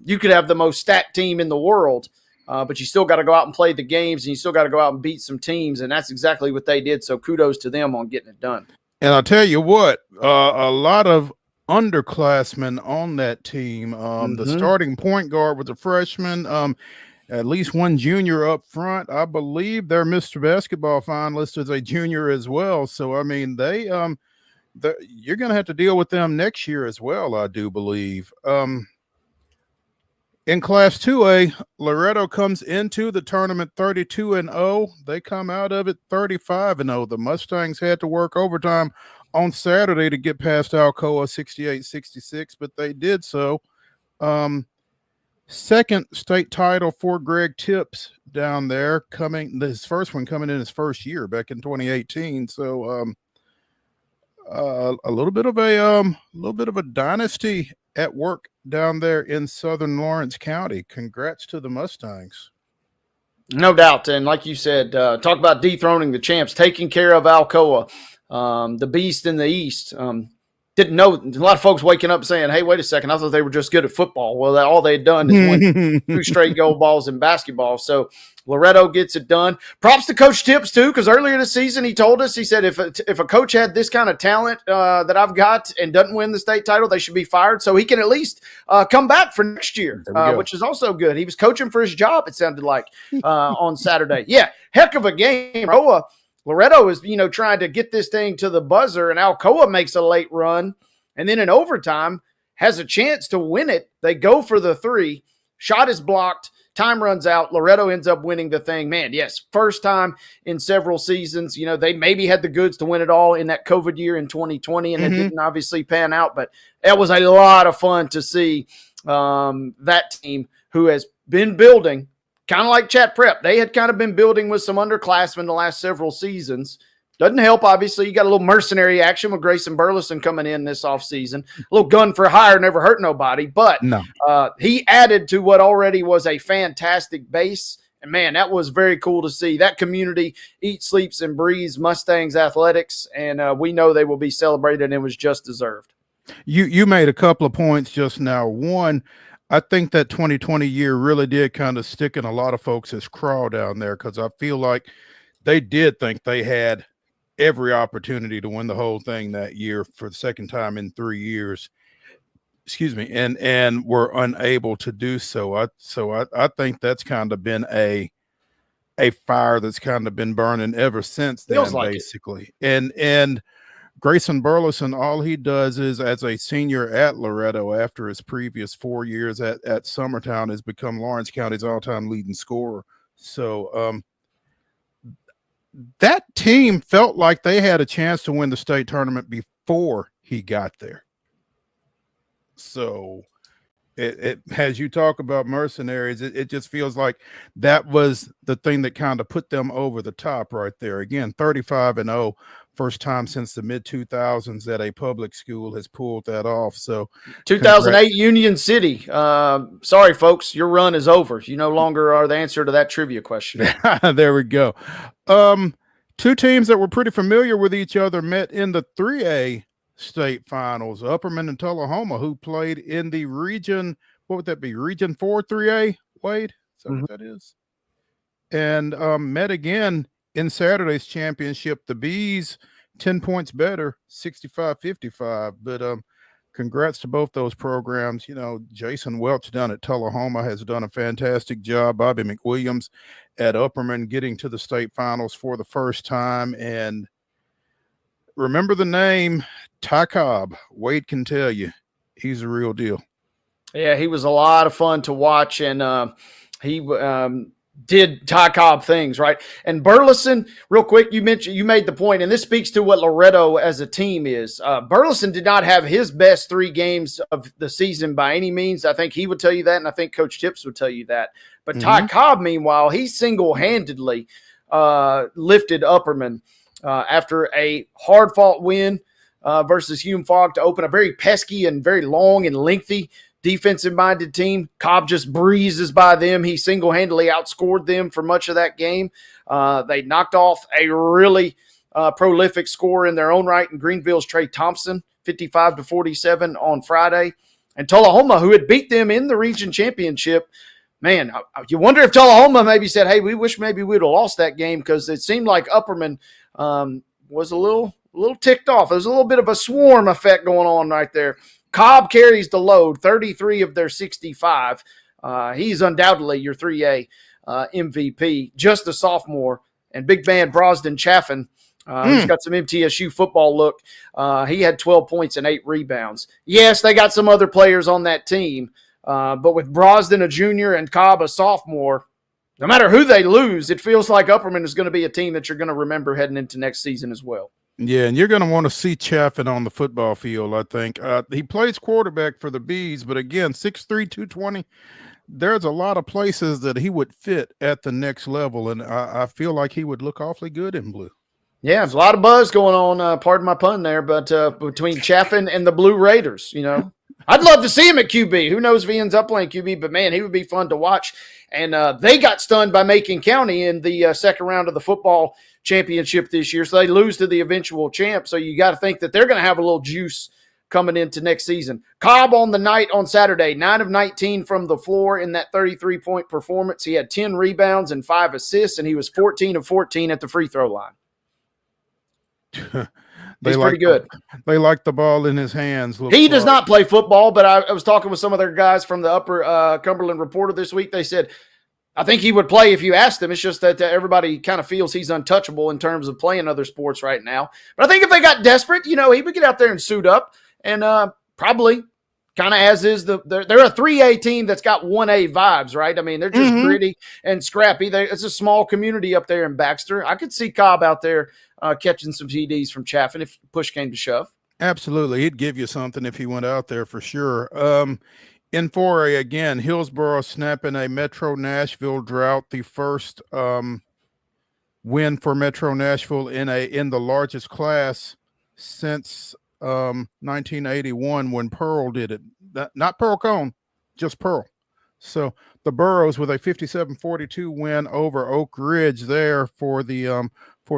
You could have the most stacked team in the world, but you still got to go out and play the games, and you still got to go out and beat some teams, and that's exactly what they did. So kudos to them on getting it done. And I'll tell you what, a lot of underclassmen on that team. The starting point guard was a freshman, at least one junior up front. I believe their Mr. Basketball finalist is a junior as well. So, I mean, you're going to have to deal with them next year as well, I do believe. In Class 2A, Loretto comes into the tournament 32-0. They come out of it 35-0. The Mustangs had to work overtime on Saturday to get past Alcoa 68-66, but they did so. Second state title for Greg Tips down there, his first one coming in his first year back in 2018. So a little bit of a dynasty at work down there in southern Lawrence County. Congrats to the Mustangs. No doubt. And like you said, talk about dethroning the champs, taking care of Alcoa, the beast in the East. Didn't know, a lot of folks waking up saying, hey, wait a second, I thought they were just good at football. Well, all they had done is win 2 straight gold balls in basketball. So Loretto gets it done. Props to Coach Tips, too, because earlier this season he told us, he said, if a coach had this kind of talent that I've got and doesn't win the state title, they should be fired. So he can at least come back for next year, which is also good. He was coaching for his job, it sounded like, on Saturday. Yeah, heck of a game. Loretto is, trying to get this thing to the buzzer, and Alcoa makes a late run, and then in overtime has a chance to win it. They go for the 3. Shot is blocked. Time runs out. Loretto ends up winning the thing. Man, yes, first time in several seasons. They maybe had the goods to win it all in that COVID year in 2020, and it didn't obviously pan out, but it was a lot of fun to see that team who has been building, kind of like Chat Prep. They had kind of been building with some underclassmen the last several seasons. Doesn't help, obviously. You got a little mercenary action with Grayson Burleson coming in this offseason. A little gun for hire, never hurt nobody. But he added to what already was a fantastic base. And, man, that was very cool to see. That community eats, sleeps, and breathes Mustangs athletics, and we know they will be celebrated, and it was just deserved. You made a couple of points just now. One, I think that 2020 year really did kind of stick in a lot of folks' craw down there, because I feel like they did think they had every opportunity to win the whole thing that year for the second time in 3 years. Excuse me, and were unable to do so. I think that's kind of been a fire that's kind of been burning ever since then, basically. And Grayson Burleson, all he does is, as a senior at Loretto after his previous 4 years at Summertown, has become Lawrence County's all-time leading scorer. So that team felt like they had a chance to win the state tournament before he got there. So it as you talk about mercenaries, it just feels like that was the thing that kind of put them over the top right there. Again, 35-0, first time since the mid-2000s that a public school has pulled that off. So 2008 Union City. Sorry, folks, your run is over. You no longer are the answer to that trivia question. There we go. Two teams that were pretty familiar with each other met in the 3A state finals. Upperman and Tullahoma, who played in the region, what would that be? Region 4 3A, Wade? Is that what that is? And met again in Saturday's championship. The Bees 10 points better, 65-55. But congrats to both those programs. You know, Jason Welch down at Tullahoma has done a fantastic job. Bobby McWilliams at Upperman getting to the state finals for the first time. And remember the name, Ty Cobb. Wade can tell you, he's a real deal. Yeah, he was a lot of fun to watch, and he did Ty Cobb things, right? And Burleson, real quick, you made the point, and this speaks to what Loretto as a team is. Burleson did not have his best 3 games of the season by any means. I think he would tell you that, and I think Coach Tips would tell you that. But Ty Cobb, meanwhile, he single-handedly lifted Upperman after a hard-fought win versus Hume Fogg to open a very pesky and very long and lengthy defensive-minded team. Cobb just breezes by them. He single-handedly outscored them for much of that game. They knocked off a really prolific scorer in their own right in Greenville's Trey Thompson, 55-47 on Friday. And Tullahoma, who had beat them in the region championship, man, you wonder if Tullahoma maybe said, hey, we wish maybe we'd have lost that game, because it seemed like Upperman was a little ticked off. There's a little bit of a swarm effect going on right there. Cobb carries the load, 33 of their 65. He's undoubtedly your 3A MVP, just a sophomore. And big man Brosden Chaffin, he's got some MTSU football look. He had 12 points and 8 rebounds. Yes, they got some other players on that team, but with Brosden a junior and Cobb a sophomore, no matter who they lose, it feels like Upperman is going to be a team that you're going to remember heading into next season as well. Yeah, and you're going to want to see Chaffin on the football field, I think. He plays quarterback for the Bees, but again, 6'3", 220. There's a lot of places that he would fit at the next level, and I feel like he would look awfully good in blue. Yeah, there's a lot of buzz going on, pardon my pun there, but between Chaffin and the Blue Raiders, you know. I'd love to see him at QB. Who knows if he ends up playing QB, but, man, he would be fun to watch. And they got stunned by Macon County in the second round of the football championship this year, so they lose to the eventual champ. So you got to think that they're going to have a little juice coming into next season. Cobb on the night on Saturday, 9 of 19 from the floor in that 33-point performance. He had 10 rebounds and 5 assists, and he was 14 of 14 at the free throw line. He's pretty good. They like the ball in his hands. He does not play football, but I was talking with some of their guys from the Upper Cumberland Reporter this week. They said, I think he would play if you asked him. It's just that everybody kind of feels he's untouchable in terms of playing other sports right now. But I think if they got desperate, you know, he would get out there and suit up, and probably kind of as is they're a 3A team that's got 1A vibes, right? I mean, they're just gritty and scrappy. It's a small community up there in Baxter. I could see Cobb out there catching some TDs from Chaffin if push came to shove. Absolutely. He'd give you something if he went out there for sure. In 4A, again, Hillsborough snapping a Metro Nashville drought, the first win for Metro Nashville in the largest class since 1981 when Pearl did it. Not Pearl Cone, just Pearl. So the Burros with a 57-42 win over Oak Ridge there for the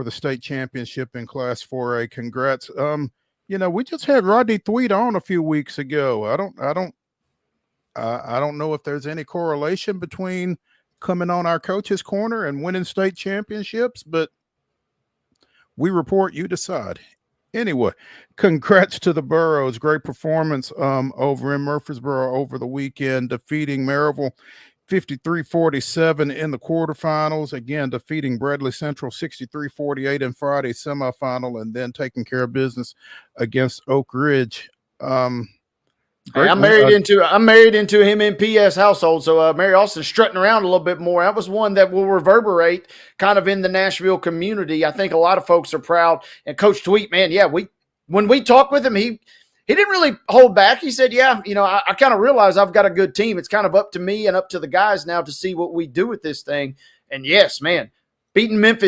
state championship in Class 4A. Congrats. You know, we just had Rodney Thweet on a few weeks ago. I don't know if there's any correlation between coming on our coach's corner and winning state championships, but we report, you decide. Anyway, congrats to the Burros. Great performance over in Murfreesboro over the weekend, defeating Maryville 53-47 in the quarterfinals. Again, defeating Bradley Central 63-48 in Friday's semifinal, and then taking care of business against Oak Ridge. I'm married into him in PS household, so Mary Austin strutting around a little bit more. That was one that will reverberate kind of in the Nashville community. I think a lot of folks are proud. And Coach Tweet, man, yeah, when we talked with him, he didn't really hold back. He said, yeah, you know, I kind of realize I've got a good team. It's kind of up to me and up to the guys now to see what we do with this thing. And yes, man, beating topping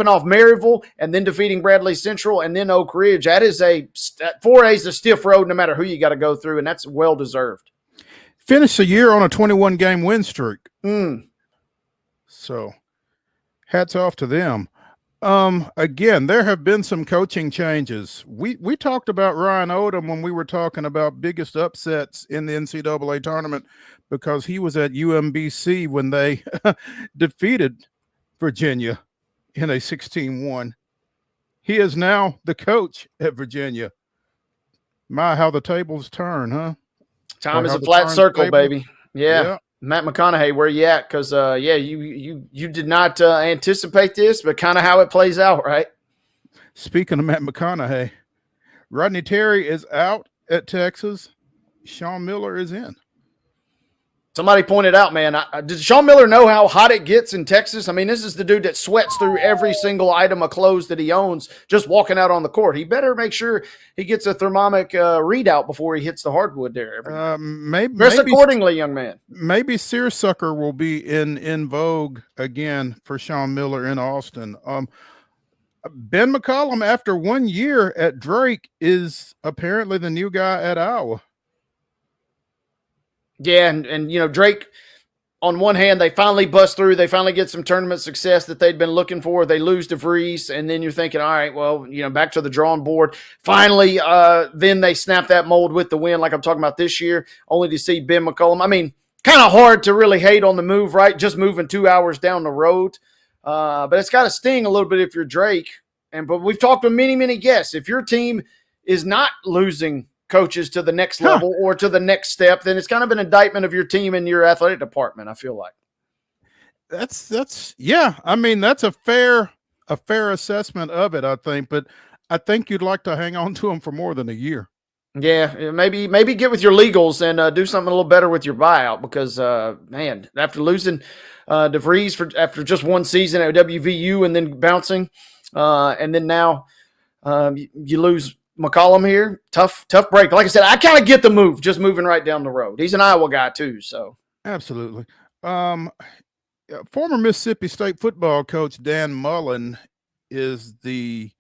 off Maryville and then defeating Bradley Central and then Oak Ridge. That is 4A is a stiff road no matter who you got to go through, and that's well-deserved. Finished the year on a 21-game win streak. So hats off to them. Again, there have been some coaching changes. We talked about Ryan Odom when we were talking about biggest upsets in the NCAA tournament because he was at UMBC when they defeated Virginia in a 16-1. He is now the coach at Virginia. My, how the tables turn, huh? Time is a flat circle, baby. Yeah. Matt McConaughey, where you at? Because you did not anticipate this, but kind of how it plays out, right? Speaking of Matt McConaughey, Rodney Terry is out at Texas. Sean Miller is in. Somebody pointed out, man, did Sean Miller know how hot it gets in Texas? I mean, this is the dude that sweats through every single item of clothes that he owns just walking out on the court. He better make sure he gets a thermometric readout before he hits the hardwood there. Dress accordingly, young man. Maybe seersucker will be in vogue again for Sean Miller in Austin. Ben McCollum, after 1 year at Drake, is apparently the new guy at Iowa. Yeah, and Drake, on one hand, they finally bust through. They finally get some tournament success that they'd been looking for. They lose to Vries, and then you're thinking, all right, well, back to the drawing board. Finally, then they snap that mold with the win, like I'm talking about this year, only to see Ben McCollum. I mean, kind of hard to really hate on the move, right? Just moving 2 hours down the road. But it's got to sting a little bit if you're Drake. But we've talked to many, many guests. If your team is not losing coaches to the next level or to the next step, then it's kind of an indictment of your team and your athletic department, I feel like. That's yeah. I mean, that's a fair assessment of it, I think. But I think you'd like to hang on to them for more than a year. Yeah, maybe get with your legals and do something a little better with your buyout because, man, after losing DeVries after just one season at WVU and then bouncing, and then now you lose McCollum here. Tough break. Like I said, I kind of get the move, just moving right down the road. He's an Iowa guy too, so. Absolutely. Former Mississippi State football coach Dan Mullen is the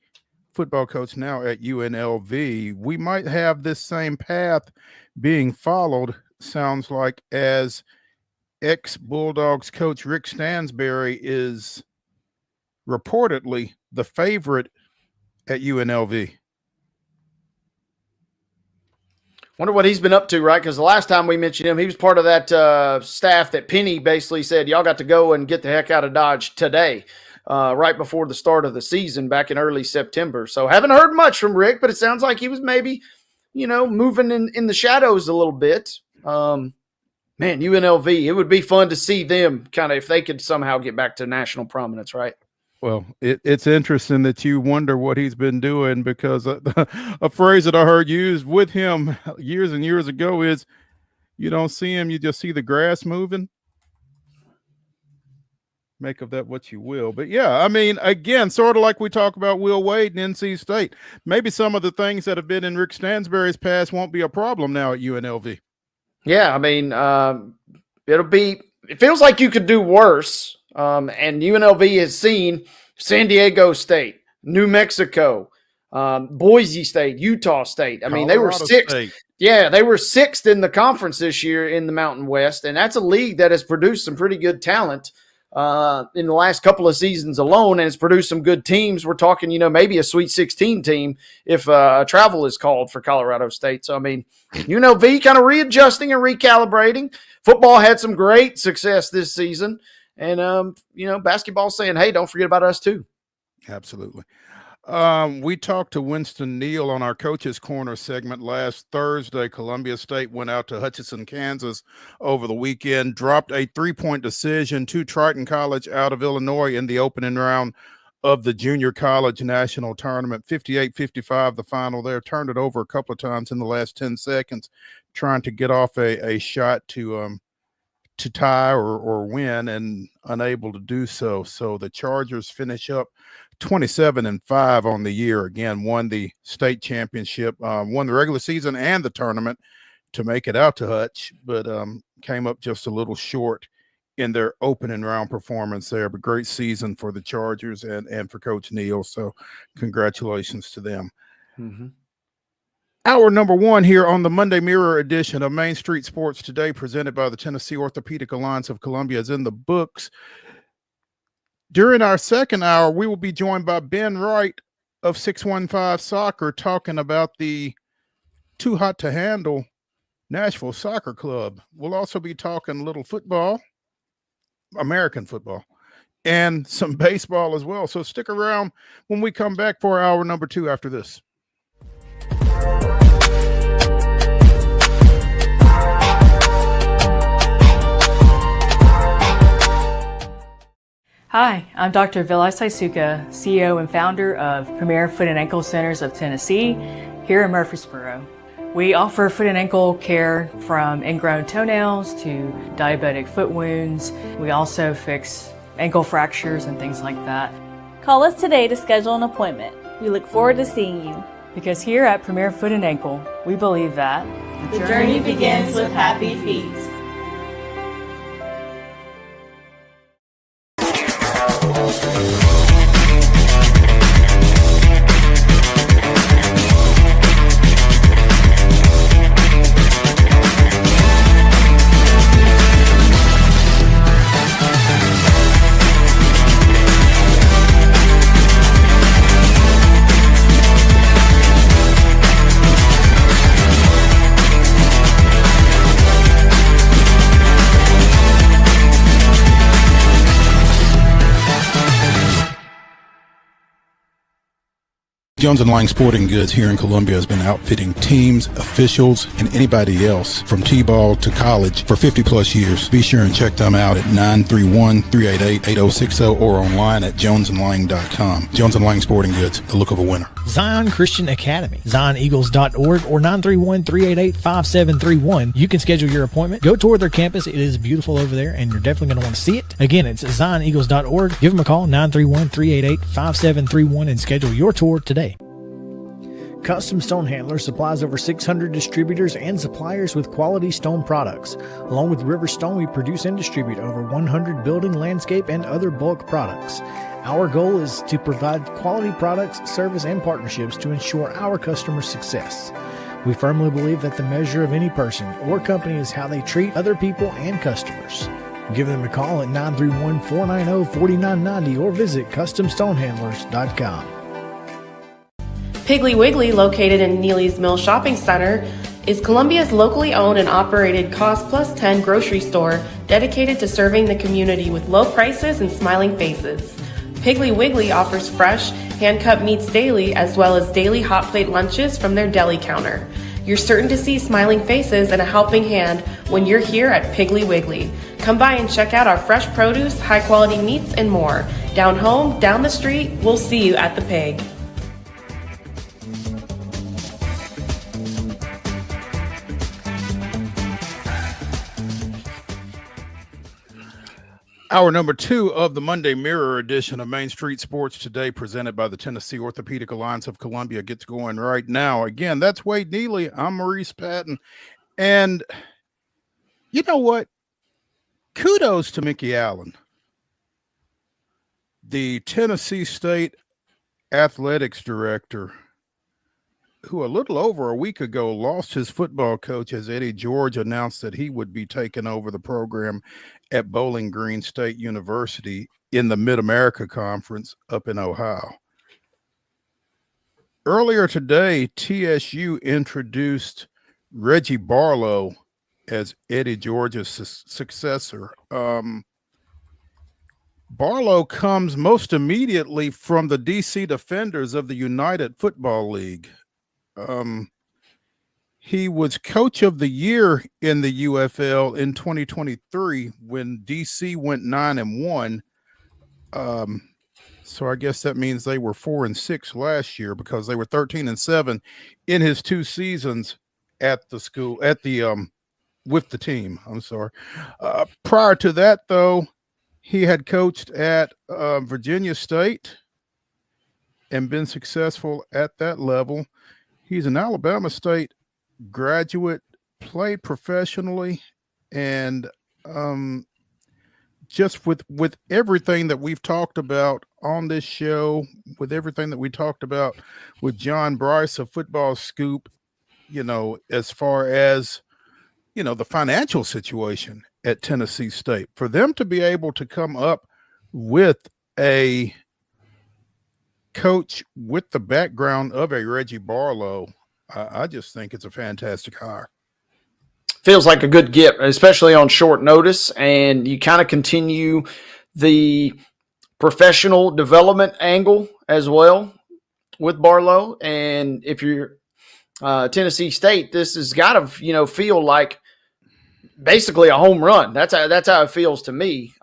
football coach now at UNLV. We might have this same path being followed, sounds like, as ex-Bulldogs coach Rick Stansbury is reportedly the favorite at UNLV. Wonder what he's been up to, right? Because the last time we mentioned him, he was part of that staff that Penny basically said, y'all got to go and get the heck out of Dodge today, right before the start of the season back in early September. So haven't heard much from Rick, but it sounds like he was maybe, moving in the shadows a little bit. Man, UNLV, it would be fun to see them kind of if they could somehow get back to national prominence, right? Well, it's interesting that you wonder what he's been doing because a phrase that I heard used with him years and years ago is you don't see him, you just see the grass moving. Make of that what you will. But yeah, I mean, again, sort of like we talk about Will Wade and NC State. Maybe some of the things that have been in Rick Stansbury's past won't be a problem now at UNLV. Yeah, I mean, it feels like you could do worse. And UNLV has seen San Diego State, New Mexico, Boise State, Utah State. I mean, they were sixth. Yeah, they were sixth in the conference this year in the Mountain West. And that's a league that has produced some pretty good talent in the last couple of seasons alone. And it's produced some good teams. We're talking, maybe a Sweet 16 team if travel is called for Colorado State. So, I mean, UNLV kind of readjusting and recalibrating. Football had some great success this season. And, basketball saying, hey, don't forget about us too. Absolutely. We talked to Winston Neal on our Coach's Corner segment last Thursday. Columbia State went out to Hutchinson, Kansas over the weekend, dropped a 3-point decision to Triton College out of Illinois in the opening round of the Junior College National Tournament. 58-55, the final there. Turned it over a couple of times in the last 10 seconds, trying to get off a shot to tie or win and unable to do so. So the Chargers finish up 27-5 on the year. Again, won the state championship, won the regular season and the tournament to make it out to Hutch, but came up just a little short in their opening round performance there. But great season for the Chargers and for Coach Neal. So congratulations to them. Mm-hmm. Hour number one here on the Monday Mirror edition of Main Street Sports Today, presented by the Tennessee Orthopedic Alliance of Columbia, is in the books. During our second hour, we will be joined by Ben Wright of 615 Soccer talking about the Too Hot to Handle Nashville Soccer Club. We'll also be talking a little football, American football, and some baseball as well. So stick around when we come back for hour number 2 after this. Hi, I'm Dr. Vilay Saisuka, CEO and founder of Premier Foot and Ankle Centers of Tennessee here in Murfreesboro. We offer foot and ankle care from ingrown toenails to diabetic foot wounds. We also fix ankle fractures and things like that. Call us today to schedule an appointment. We look forward to seeing you. Because here at Premier Foot and Ankle, we believe that the journey begins with happy feet. Jones & Lang Sporting Goods here in Columbia has been outfitting teams, officials, and anybody else from T-ball to college for 50 plus years. Be sure and check them out at 931-388-8060 or online at jonesandlang.com. Jones & Lang Sporting Goods, the look of a winner. Zion Christian Academy, zioneagles.org or 931-388-5731. You can schedule your appointment. Go tour their campus. It is beautiful over there, and you're definitely going to want to see it. Again, it's zioneagles.org. Give them a call, 931-388-5731, and schedule your tour today. Custom Stone Handler supplies over 600 distributors and suppliers with quality stone products. Along with River Stone, we produce and distribute over 100 building, landscape, and other bulk products. Our goal is to provide quality products, service, and partnerships to ensure our customers' success. We firmly believe that the measure of any person or company is how they treat other people and customers. Give them a call at 931-490-4990 or visit CustomStonehandlers.com. Piggly Wiggly, located in Neely's Mill Shopping Center, is Columbia's locally owned and operated Cost Plus 10 grocery store dedicated to serving the community with low prices and smiling faces. Piggly Wiggly offers fresh, hand-cut meats daily as well as daily hot plate lunches from their deli counter. You're certain to see smiling faces and a helping hand when you're here at Piggly Wiggly. Come by and check out our fresh produce, high-quality meats, and more. Down home, down the street, we'll see you at the Pig. Hour number 2 of the Monday Mirror edition of Main Street Sports Today, presented by the Tennessee Orthopedic Alliance of Columbia, gets going right now. Again, that's Wade Neely. I'm Maurice Patton. And you know what? Kudos to Mickey Allen, the Tennessee State athletics director, who a little over a week ago lost his football coach as Eddie George announced that he would be taking over the program at Bowling Green State University in the Mid-America Conference up in Ohio. Earlier today, TSU introduced Reggie Barlow as Eddie George's successor. Barlow comes most immediately from the DC Defenders of the United Football League. He was coach of the year in the UFL in 2023 when DC went 9-1. So I guess that means they were 4-6 last year because they were 13-7 in his 2 seasons at the school, with the team. I'm sorry. Prior to that, though, he had coached at Virginia State and been successful at that level. He's an Alabama State graduate, played professionally, and just with everything that we've talked about on this show, with everything that we talked about with John Bryce of Football Scoop, as far as, the financial situation at Tennessee State, for them to be able to come up with a coach with the background of a Reggie Barlow, I just think it's a fantastic hire. Feels like a good get, especially on short notice, and you kind of continue the professional development angle as well with Barlow. And if you're Tennessee State, this has got to feel like basically a home run. That's how it feels to me.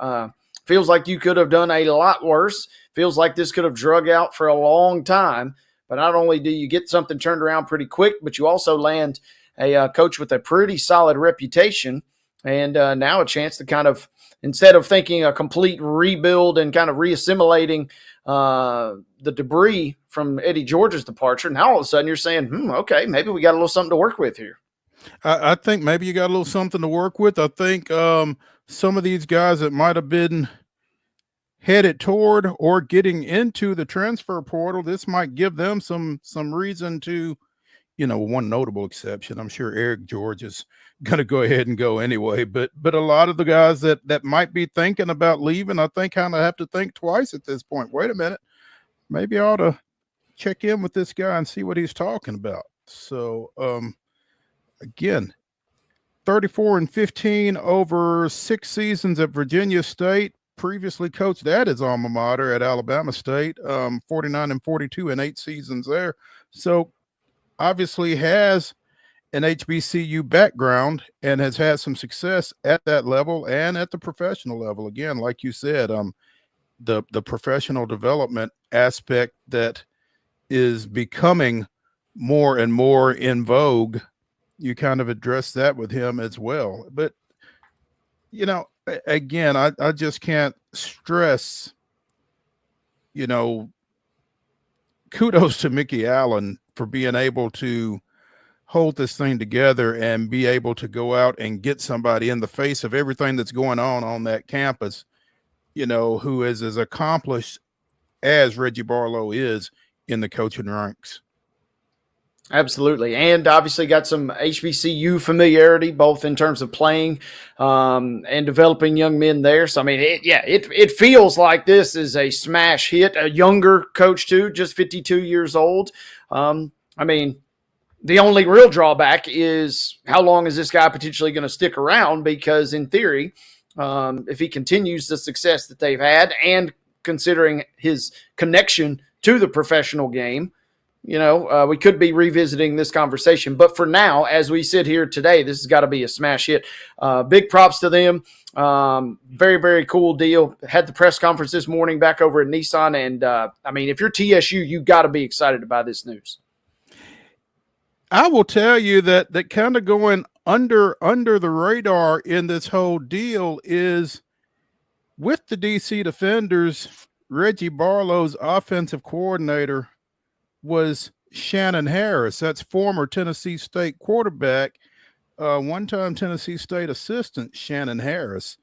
Feels like you could have done a lot worse. Feels like this could have drug out for a long time. But not only do you get something turned around pretty quick, but you also land a coach with a pretty solid reputation, and now a chance to kind of, instead of thinking a complete rebuild and kind of reassimilating the debris from Eddie George's departure, now all of a sudden you're saying, okay, maybe we got a little something to work with here. I think maybe you got a little something to work with. I think some of these guys that might have been headed toward or getting into the transfer portal, this might give them some reason to, one notable exception. I'm sure Eric George is going to go ahead and go anyway, but a lot of the guys that might be thinking about leaving, I think kind of have to think twice at this point. Wait a minute, maybe I ought to check in with this guy and see what he's talking about. So again, 34-15 over 6 seasons at Virginia State. Previously coached at his alma mater at Alabama State, 49-42 in 8 seasons there. So obviously has an HBCU background and has had some success at that level and at the professional level. Again, like you said, the professional development aspect that is becoming more and more in vogue, you kind of address that with him as well. But, again, I just can't stress, kudos to Mickey Allen for being able to hold this thing together and be able to go out and get somebody in the face of everything that's going on that campus, who is as accomplished as Reggie Barlow is in the coaching ranks. Absolutely. And obviously got some HBCU familiarity, both in terms of playing and developing young men there. So, I mean, it feels like this is a smash hit. A younger coach, too, just 52 years old. I mean, the only real drawback is how long is this guy potentially going to stick around? Because in theory, if he continues the success that they've had and considering his connection to the professional game, we could be revisiting this conversation. But for now, as we sit here today, this has got to be a smash hit. Big props to them. Very, very cool deal. Had the press conference this morning back over at Nissan. And, I mean, if you're TSU, you got to be excited about this news. I will tell you that kind of going under the radar in this whole deal is with the DC Defenders, Reggie Barlow's offensive coordinator was Shannon Harris. That's former Tennessee State quarterback, one-time Tennessee State assistant Shannon Harris.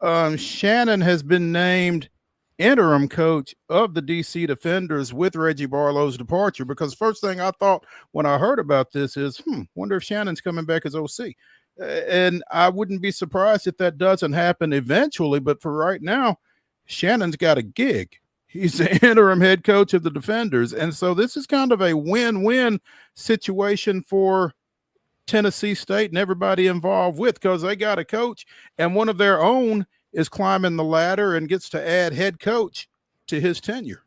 Shannon has been named interim coach of the DC Defenders with Reggie Barlow's departure, because first thing I thought when I heard about this is, wonder if Shannon's coming back as OC. And I wouldn't be surprised if that doesn't happen eventually, but for right now, Shannon's got a gig. He's the interim head coach of the Defenders. And so this is kind of a win-win situation for Tennessee State and everybody involved with, because they got a coach and one of their own is climbing the ladder and gets to add head coach to his tenure.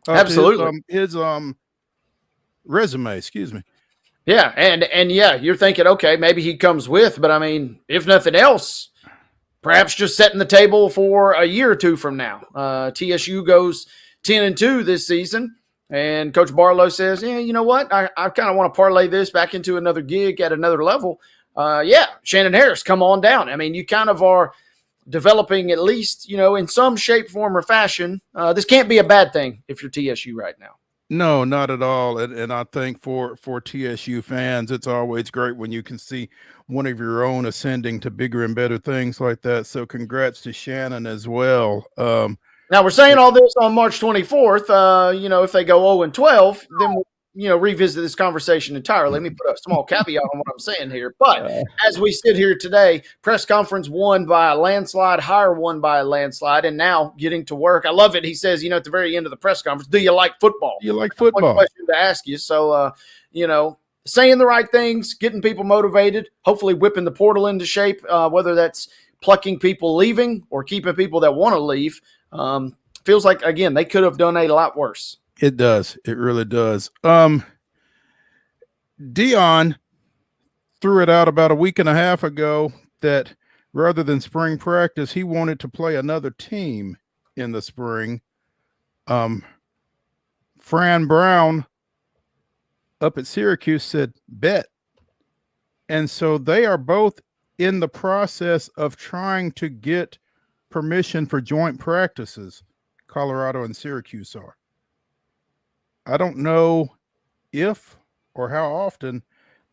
Absolutely. His resume, excuse me. Yeah. And yeah, you're thinking, okay, maybe he comes with, but I mean, if nothing else, perhaps just setting the table for a year or two from now. TSU goes 10-2 this season, and Coach Barlow says, yeah, you know what? I kind of want to parlay this back into another gig at another level. Shannon Harris, come on down. I mean, you kind of are developing at least, in some shape, form, or fashion. This can't be a bad thing if you're TSU right now. No, not at all. And I think for TSU fans, it's always great when you can see one of your own ascending to bigger and better things like that. So congrats to Shannon as well. Now we're saying all this on March 24th. If they go 0-12, then revisit this conversation entirely. Let me put a small caveat on what I'm saying here. But as we sit here today, press conference won by a landslide, hire won by a landslide, and now getting to work. I love it. He says, at the very end of the press conference, do you like football? You like football? One question to ask you. So, saying the right things, getting people motivated, hopefully whipping the portal into shape, whether that's plucking people leaving or keeping people that want to leave. Feels like, again, they could have done a lot worse. It does. It really does. Dion threw it out about a week and a half ago that rather than spring practice, he wanted to play another team in the spring. Fran Brown up at Syracuse said, bet. And so they are both in the process of trying to get permission for joint practices. Colorado and Syracuse are. I don't know if or how often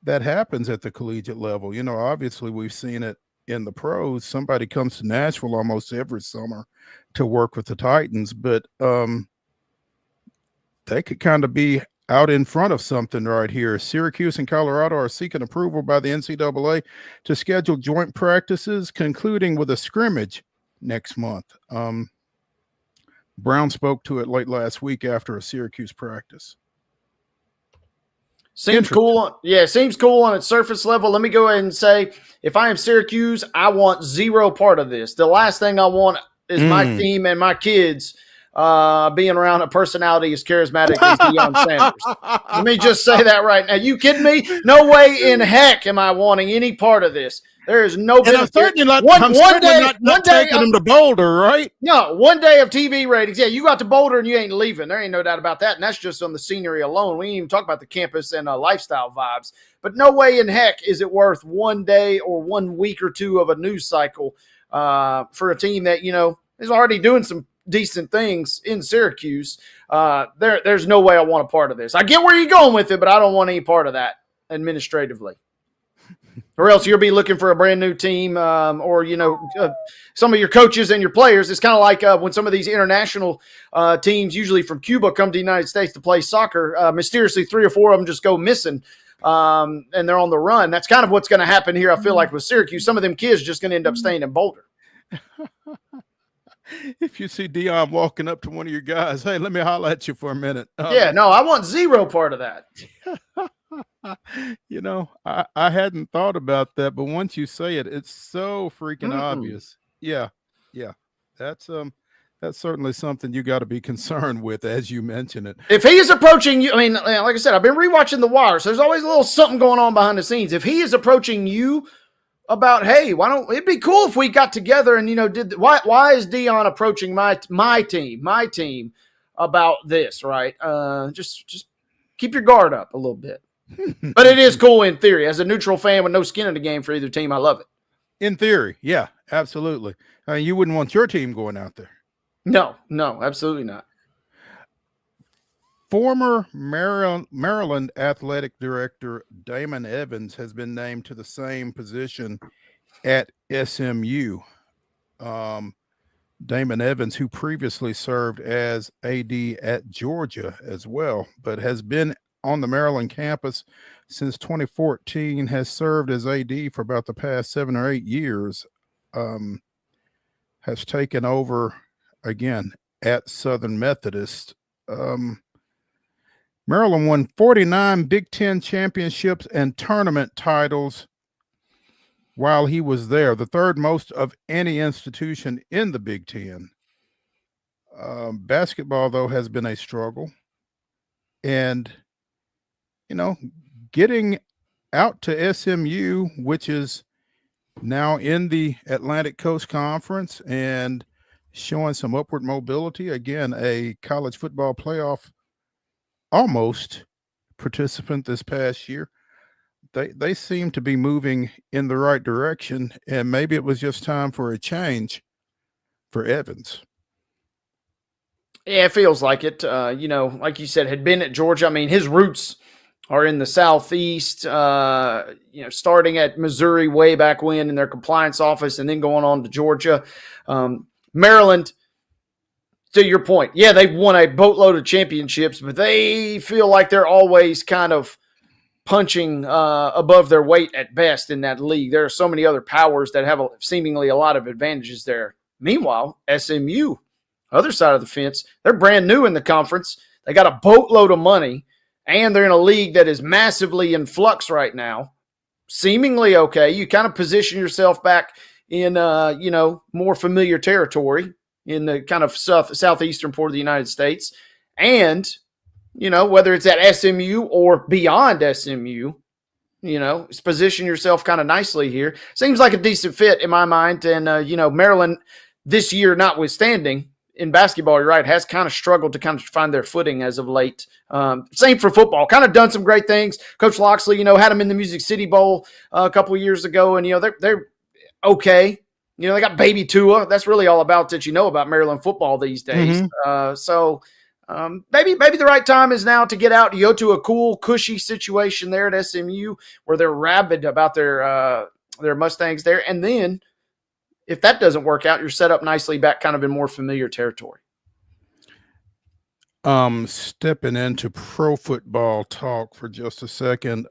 that happens at the collegiate level. Obviously we've seen it in the pros. Somebody comes to Nashville almost every summer to work with the Titans, but they could kind of be out in front of something right here. Syracuse and Colorado are seeking approval by the NCAA to schedule joint practices, concluding with a scrimmage next month. Brown spoke to it late last week after a Syracuse practice. Seems cool. Seems cool on its surface level. Let me go ahead and say, if I am Syracuse, I want zero part of this. The last thing I want is my team and my kids being around a personality as charismatic as Deion Sanders. Let me just say that right now. You kidding me? No way in heck am I wanting any part of this. There is no benefit. And I'm certainly not taking them to Boulder, right? No, one day of TV ratings. Yeah, you got to Boulder and you ain't leaving. There ain't no doubt about that. And that's just on the scenery alone. We ain't even talk about the campus and lifestyle vibes. But no way in heck is it worth one day or 1 week or two of a news cycle for a team that, is already doing some decent things in Syracuse. There's no way I want a part of this. I get where you're going with it, but I don't want any part of that administratively. Or else you'll be looking for a brand new team, or some of your coaches and your players. It's kind of like when some of these international teams, usually from Cuba, come to the United States to play soccer. Mysteriously, 3 or 4 of them just go missing, and they're on the run. That's kind of what's going to happen here. I feel like with Syracuse, some of them kids just going to end up staying in Boulder. If you see Dion walking up to one of your guys, hey, let me holler at you for a minute. I want zero part of that. I hadn't thought about that, but once you say it, it's so freaking obvious. Yeah. That's certainly something you got to be concerned with, as you mention it. If he is approaching you, like I said, I've been rewatching The Wire, so there's always a little something going on behind the scenes. If he is approaching you about, hey, why don't it'd be cool if we got together and why is Dion approaching my team about this, right? Just keep your guard up a little bit. But it is cool in theory. As a neutral fan with no skin in the game for either team, I love it. In theory, yeah, absolutely. You wouldn't want your team going out there. No, absolutely not. Former Maryland athletic director Damon Evans has been named to the same position at SMU. Damon Evans, who previously served as AD at Georgia as well, but has been on the Maryland campus since 2014, has served as AD for about the past 7 or 8 years, has taken over again at Southern Methodist. Maryland won 49 Big Ten championships and tournament titles while he was there, the third most of any institution in the Big Ten. Basketball, though, has been a struggle. And, getting out to SMU, which is now in the Atlantic Coast Conference and showing some upward mobility. Again, a college football playoff almost participant this past year. They seem to be moving in the right direction, and maybe it was just time for a change for Evans. Yeah, it feels like it. Like you said, had been at Georgia. His roots are in the Southeast, starting at Missouri way back when in their compliance office and then going on to Georgia. Maryland to your point, yeah, they've won a boatload of championships, but they feel like they're always kind of punching above their weight at best in that league. There are so many other powers that have seemingly a lot of advantages there. Meanwhile, SMU, other side of the fence, they're brand new in the conference. They got a boatload of money, and they're in a league that is massively in flux right now. Seemingly okay. You kind of position yourself back in, more familiar territory in the kind of southeastern part of the United States. And, whether it's at SMU or beyond SMU, position yourself kind of nicely here. Seems like a decent fit in my mind. And, Maryland this year notwithstanding, in basketball, you're right, has kind of struggled to kind of find their footing as of late. Same for football. Kind of done some great things. Coach Loxley, had them in the Music City Bowl a couple of years ago, and, they're okay. They got baby Tua. That's really all about that about Maryland football these days. Mm-hmm. Maybe the right time is now to get out, to go to a cool, cushy situation there at SMU where they're rabid about their Mustangs there. And then if that doesn't work out, you're set up nicely back kind of in more familiar territory. Stepping into pro football talk for just a second.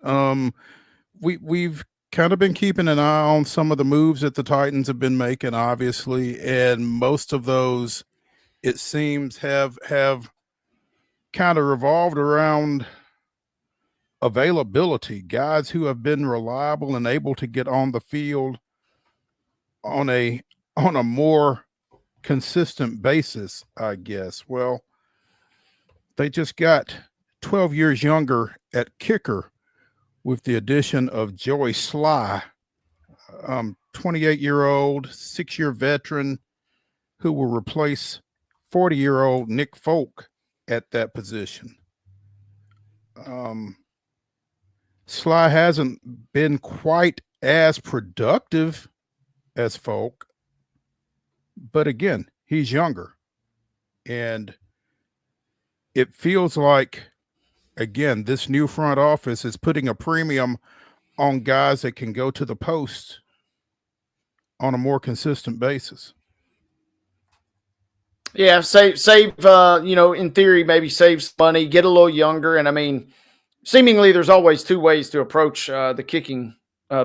We've kind of been keeping an eye on some of the moves that the Titans have been making, obviously, and most of those, it seems, have kind of revolved around availability, guys who have been reliable and able to get on the field on a more consistent basis, I guess. Well, they just got 12 years younger at kicker with the addition of Joey Sly, 28-year-old, 6-year veteran who will replace 40-year-old Nick Folk at that position. Sly hasn't been quite as productive as Folk, but again, he's younger, and it feels like, again, this new front office is putting a premium on guys that can go to the post on a more consistent basis. Yeah, save in theory, maybe save some money, get a little younger. And I mean, seemingly there's always two ways to approach the kicking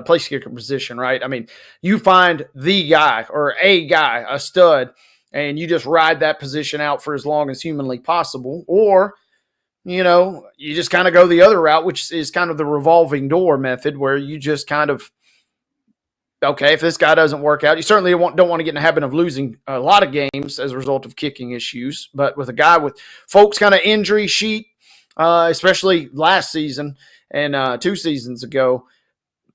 place kicker position, right? I mean, you find the guy or a guy, a stud, and you just ride that position out for as long as humanly possible. Or, you just kind of go the other route, which is kind of the revolving door method, where you just kind of, okay, if this guy doesn't work out, you certainly don't want to get in the habit of losing a lot of games as a result of kicking issues. But with a guy with folks kind of injury sheet, especially last season and 2 seasons ago,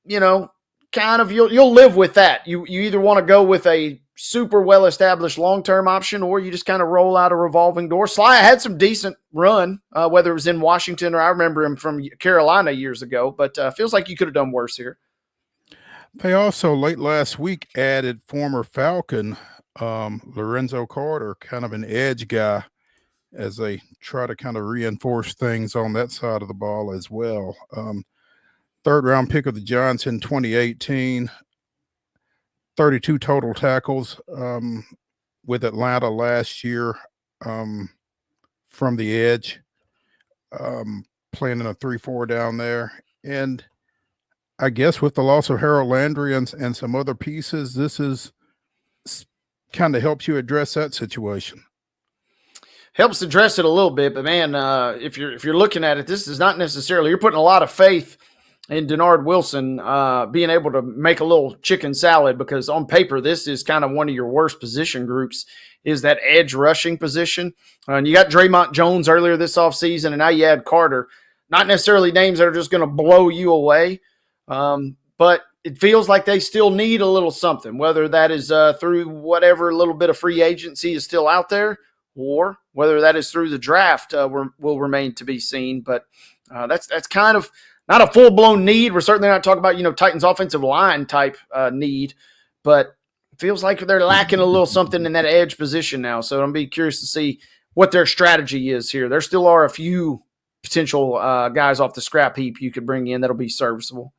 kind of you'll live with that. You either want to go with a super well-established long-term option, or you just kind of roll out a revolving door. Sly had some decent run, whether it was in Washington or I remember him from Carolina years ago, but feels like you could have done worse here. They also late last week added former Falcon Lorenzo Carter, kind of an edge guy, as they try to kind of reinforce things on that side of the ball as well. 3rd round pick of the Giants in 2018, 32 total tackles with Atlanta last year from the edge, playing in a 3-4 down there. And I guess with the loss of Harold Landry and some other pieces, this is kind of helps you address that situation. Helps address it a little bit, but man, if you're looking at it, this is not necessarily, you're putting a lot of faith in Denard Wilson being able to make a little chicken salad, because on paper, this is kind of one of your worst position groups, is that edge rushing position. And you got Draymond Jones earlier this offseason, and now you add Carter. Not necessarily names that are just going to blow you away, but it feels like they still need a little something, whether that is through whatever little bit of free agency is still out there, or whether that is through the draft will remain to be seen. But that's kind of not a full-blown need. We're certainly not talking about, Titans offensive line type need, but it feels like they're lacking a little something in that edge position now. So I'm be curious to see what their strategy is here. There still are a few potential guys off the scrap heap you could bring in that'll be serviceable.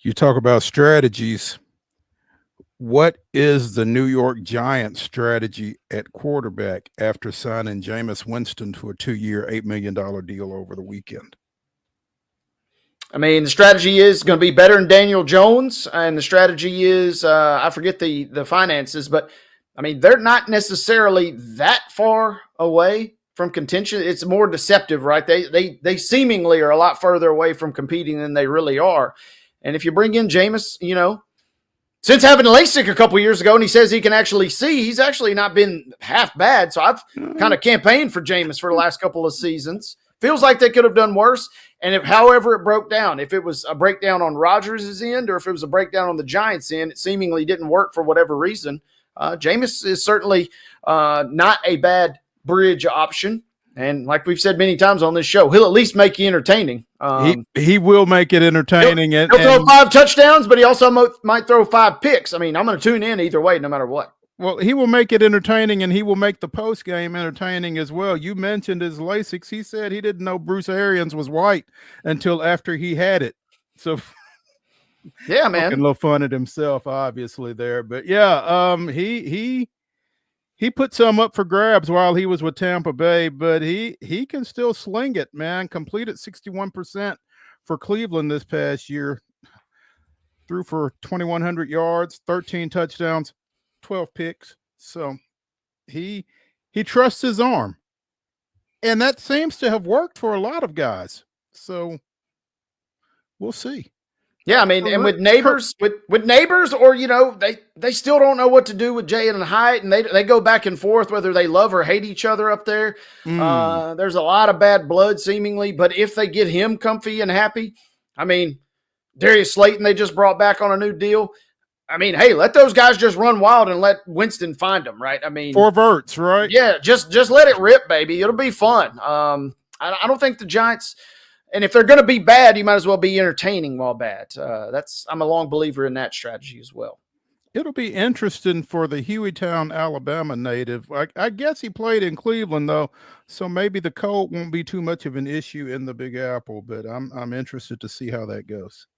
You talk about strategies. What is the New York Giants strategy at quarterback after signing Jameis Winston to a 2-year, $8 million deal over the weekend? I mean, the strategy is going to be better than Daniel Jones, and the strategy is I forget the finances, but I mean, they're not necessarily that far away from contention. It's more deceptive, right? They seemingly are a lot further away from competing than they really are. And if you bring in Jameis, since having LASIK a couple years ago, and he says he can actually see, he's actually not been half bad. So I've kind of campaigned for Jameis for the last couple of seasons. Feels like they could have done worse. And however it broke down, if it was a breakdown on Rodgers' end or if it was a breakdown on the Giants' end, it seemingly didn't work for whatever reason. Jameis is certainly not a bad bridge option. And like we've said many times on this show, he'll at least make you entertaining. He will make it entertaining. He'll throw 5 touchdowns, but he also might throw 5 picks. I mean, I'm going to tune in either way, no matter what. Well, he will make it entertaining, and he will make the post-game entertaining as well. You mentioned his LASIK. He said he didn't know Bruce Arians was white until after he had it. So, yeah, man. A little fun at himself, obviously, there. But, yeah, he put some up for grabs while he was with Tampa Bay, but he can still sling it, man. Completed 61% for Cleveland this past year. Threw for 2,100 yards, 13 touchdowns, 12 picks. So he trusts his arm. And that seems to have worked for a lot of guys. So we'll see. Yeah, I mean, and with neighbors, or they still don't know what to do with Jay and Hyatt, and they go back and forth whether they love or hate each other up there. There's a lot of bad blood seemingly, but if they get him comfy and happy, I mean, Darius Slayton they just brought back on a new deal. I mean, hey, let those guys just run wild and let Winston find them, right? I mean, 4 verts, right? Yeah, just let it rip, baby. It'll be fun. I don't think the Giants, and if they're going to be bad, you might as well be entertaining while bad. I'm a long believer in that strategy as well. It'll be interesting for the Hueytown, Alabama native. I guess he played in Cleveland though, so maybe the cold won't be too much of an issue in the Big Apple. But I'm interested to see how that goes.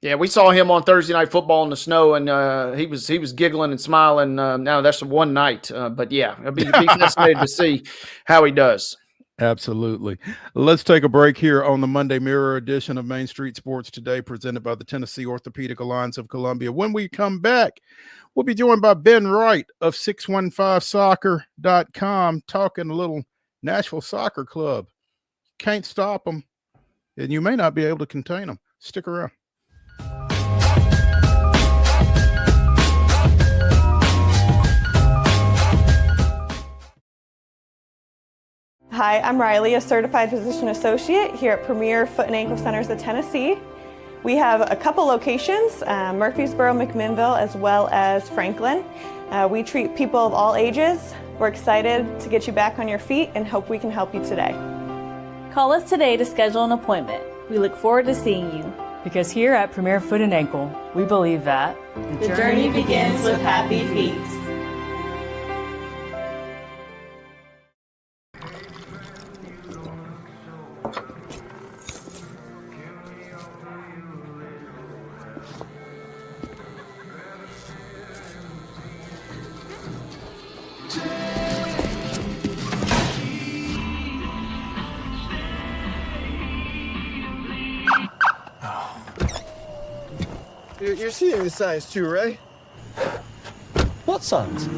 Yeah, we saw him on Thursday Night Football in the snow, and he was giggling and smiling. Now that's one night, but yeah, it'll be fascinating to see how he does. Absolutely. Let's take a break here on the Monday Mirror edition of Main Street Sports Today, presented by the Tennessee Orthopedic Alliance of Columbia. When we come back, we'll be joined by Ben Wright of 615soccer.com, talking a little Nashville Soccer Club. Can't stop them, and you may not be able to contain them. Stick around. Hi, I'm Riley, a certified physician associate here at Premier Foot and Ankle Centers of Tennessee. We have a couple locations, Murfreesboro, McMinnville, as well as Franklin. We treat people of all ages. We're excited to get you back on your feet and hope we can help you today. Call us today to schedule an appointment. We look forward to seeing you. Because here at Premier Foot and Ankle, we believe that the journey begins with happy feet. You're seeing the signs too, right? What signs?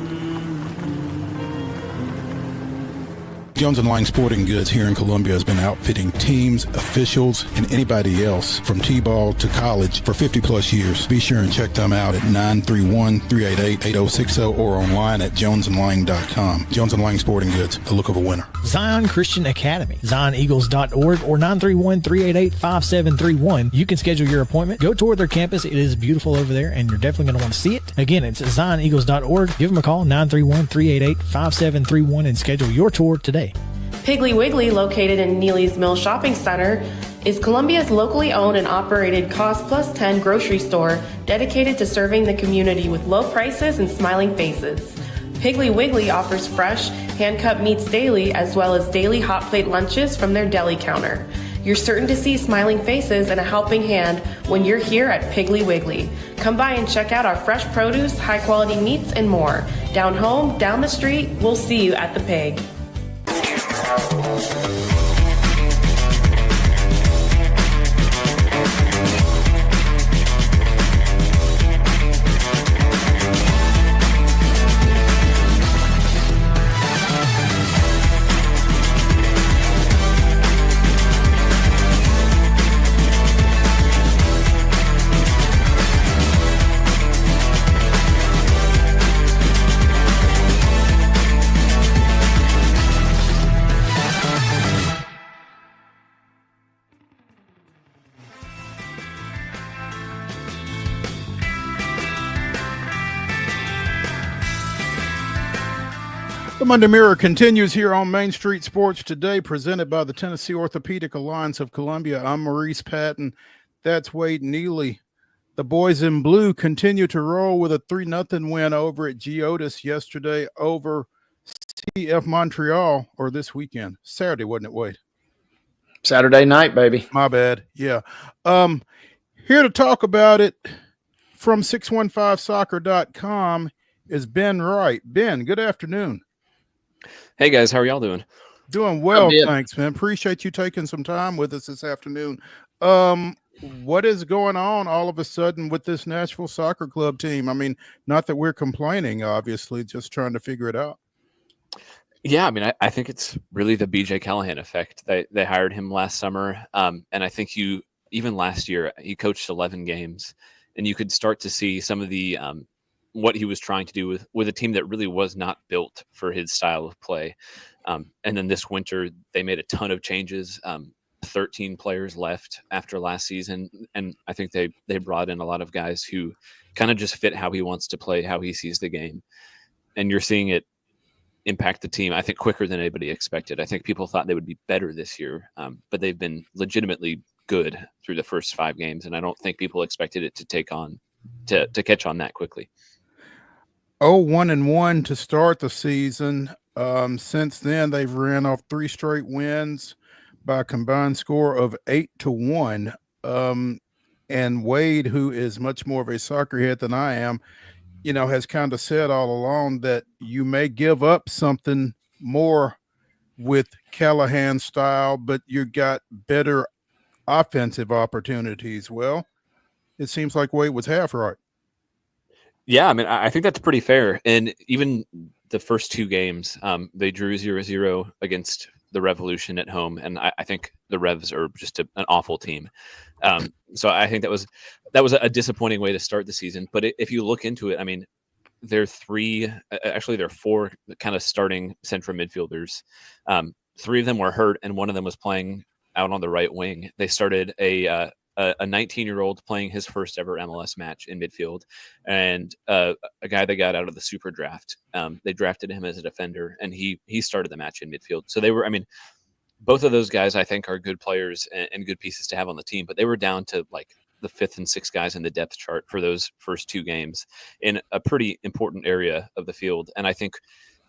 Jones & Lang Sporting Goods here in Columbia has been outfitting teams, officials, and anybody else from T-ball to college for 50-plus years. Be sure and check them out at 931-388-8060 or online at jonesandlang.com. Jones & Lang Sporting Goods, the look of a winner. Zion Christian Academy, zioneagles.org or 931-388-5731. You can schedule your appointment. Go tour their campus. It is beautiful over there, and you're definitely going to want to see it. Again, it's zioneagles.org. Give them a call, 931-388-5731, and schedule your tour today. Piggly Wiggly, located in Neely's Mill Shopping Center, is Columbia's locally owned and operated Cost Plus 10 grocery store dedicated to serving the community with low prices and smiling faces. Piggly Wiggly offers fresh, hand-cut meats daily, as well as daily hot plate lunches from their deli counter. You're certain to see smiling faces and a helping hand when you're here at Piggly Wiggly. Come by and check out our fresh produce, high-quality meats, and more. Down home, down the street, we'll see you at the Pig. The Monday Mirror continues here on Main Street Sports Today, presented by the Tennessee Orthopedic Alliance of Columbia. I'm Maurice Patton. That's Wade Neely. The boys in blue continue to roll with a 3-0 win over at Geodis yesterday over CF Montreal, or this weekend. Saturday, wasn't it, Wade? Saturday night, baby. My bad. Yeah. Here to talk about it from 615soccer.com is Ben Wright. Ben, good afternoon. Hey guys, how are y'all doing? Doing well, thanks, man. Appreciate you taking some time with us this afternoon. What is going on all of a sudden with this Nashville Soccer Club team? I mean, not that we're complaining, obviously, just trying to figure it out. Yeah, I mean, I think it's really the BJ Callahan effect. They hired him last summer, and I think even last year he coached 11 games, and you could start to see some of the what he was trying to do with a team that really was not built for his style of play. And then this winter, they made a ton of changes. 13 players left after last season. And I think they brought in a lot of guys who kind of just fit how he wants to play, how he sees the game. And you're seeing it impact the team, I think, quicker than anybody expected. I think people thought they would be better this year, but they've been legitimately good through the first 5 games. And I don't think people expected it to to catch on that quickly. 1-1 to start the season. Since then, they've ran off 3 straight wins by a combined score of 8-1. And Wade, who is much more of a soccer head than I am, has kind of said all along that you may give up something more with Callahan's style, but you got better offensive opportunities. Well, it seems like Wade was half right. Yeah, I mean, I think that's pretty fair. And even the first 2 games, they drew 0-0 against the Revolution at home. And I think the Revs are just an awful team. So I think that was a disappointing way to start the season. But if you look into it, I mean, there are 4 kind of starting central midfielders. 3 of them were hurt, and one of them was playing out on the right wing. They started a 19-year-old playing his first ever MLS match in midfield, and a guy that got out of the super draft. They drafted him as a defender, and he started the match in midfield. So both of those guys, I think, are good players and good pieces to have on the team, but they were down to like the 5th and 6th guys in the depth chart for those first 2 games in a pretty important area of the field. And I think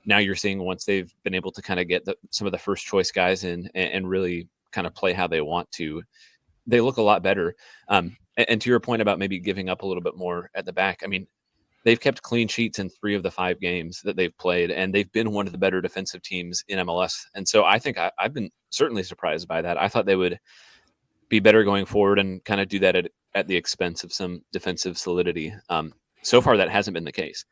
now you're seeing, once they've been able to kind of get some of the first choice guys in and really kind of play how they want to, they look a lot better. And to your point about maybe giving up a little bit more at the back, I mean, they've kept clean sheets in 3 of the 5 games that they've played, and they've been one of the better defensive teams in MLS. And so I think I've been certainly surprised by that. I thought they would be better going forward and kind of do that at the expense of some defensive solidity. So far, that hasn't been the case.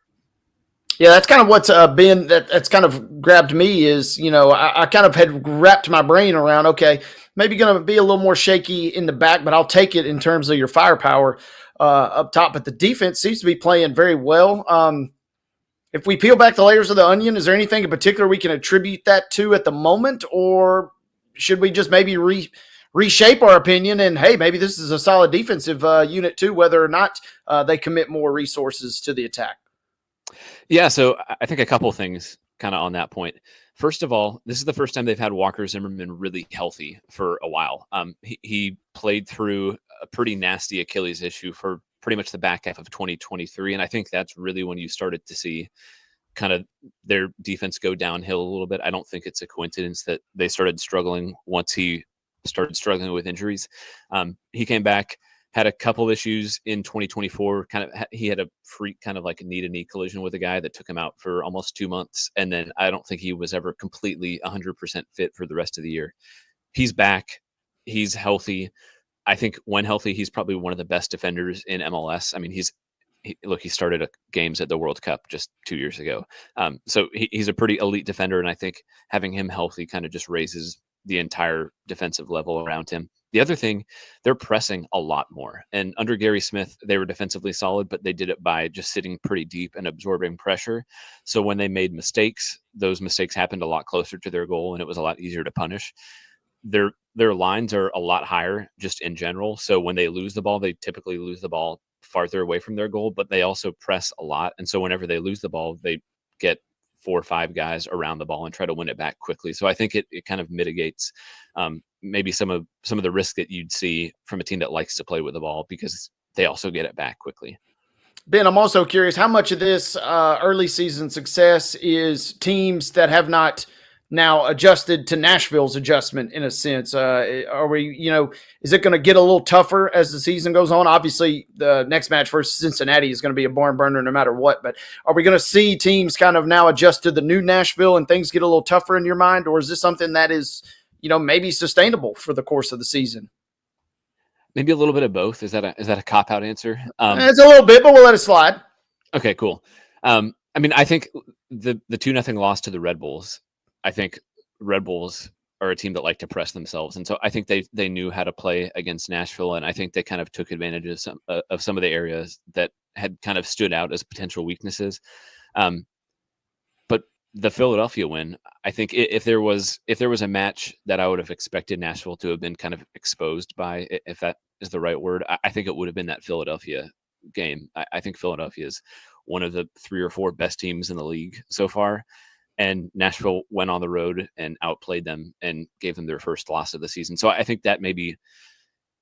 Yeah, that's kind of what's been that's kind of grabbed me is, I kind of had wrapped my brain around, okay, maybe going to be a little more shaky in the back, but I'll take it in terms of your firepower up top. But the defense seems to be playing very well. If we peel back the layers of the onion, is there anything in particular we can attribute that to at the moment, or should we just maybe reshape our opinion and, hey, maybe this is a solid defensive unit too, whether or not they commit more resources to the attack? Yeah, so I think a couple of things kind of on that point. First of all, this is the first time they've had Walker Zimmerman really healthy for a while. He played through a pretty nasty Achilles issue for pretty much the back half of 2023, and I think that's really when you started to see kind of their defense go downhill a little bit. I don't think it's a coincidence that they started struggling once he started struggling with injuries. He came back, had a couple issues in 2024. He had a freak kind of like a knee-to-knee collision with a guy that took him out for almost 2 months. And then I don't think he was ever completely 100% fit for the rest of the year. He's back. He's healthy. I think when healthy, he's probably one of the best defenders in MLS. I mean, he started games at the World Cup just 2 years ago. So he's a pretty elite defender. And I think having him healthy kind of just raises the entire defensive level around him. The other thing, they're pressing a lot more. And under Gary Smith, they were defensively solid, but they did it by just sitting pretty deep and absorbing pressure. So when they made mistakes, those mistakes happened a lot closer to their goal, and it was a lot easier to punish. Their lines are a lot higher just in general. So when they lose the ball, they typically lose the ball farther away from their goal, but they also press a lot. And so whenever they lose the ball, they get 4 or 5 guys around the ball and try to win it back quickly. So I think it kind of mitigates maybe some of the risk that you'd see from a team that likes to play with the ball, because they also get it back quickly. Ben, I'm also curious how much of this early season success is teams that have not now adjusted to Nashville's adjustment in a sense. Are we, is it going to get a little tougher as the season goes on? Obviously, the next match versus Cincinnati is going to be a barn burner no matter what, but are we going to see teams kind of now adjust to the new Nashville and things get a little tougher in your mind? Or is this something that is, maybe sustainable for the course of the season? Maybe a little bit of both. Is that a cop-out answer? It's a little bit, but we'll let it slide. Okay, cool. I think the 2-0 loss to the Red Bulls, I think Red Bulls are a team that like to press themselves. And so I think they knew how to play against Nashville. And I think they kind of took advantage of some of the areas that had kind of stood out as potential weaknesses. But the Philadelphia win, I think if there was a match that I would have expected Nashville to have been kind of exposed by, if that is the right word, I think it would have been that Philadelphia game. I think Philadelphia is one of the 3 or 4 best teams in the league so far. And Nashville went on the road and outplayed them and gave them their first loss of the season. So I think that maybe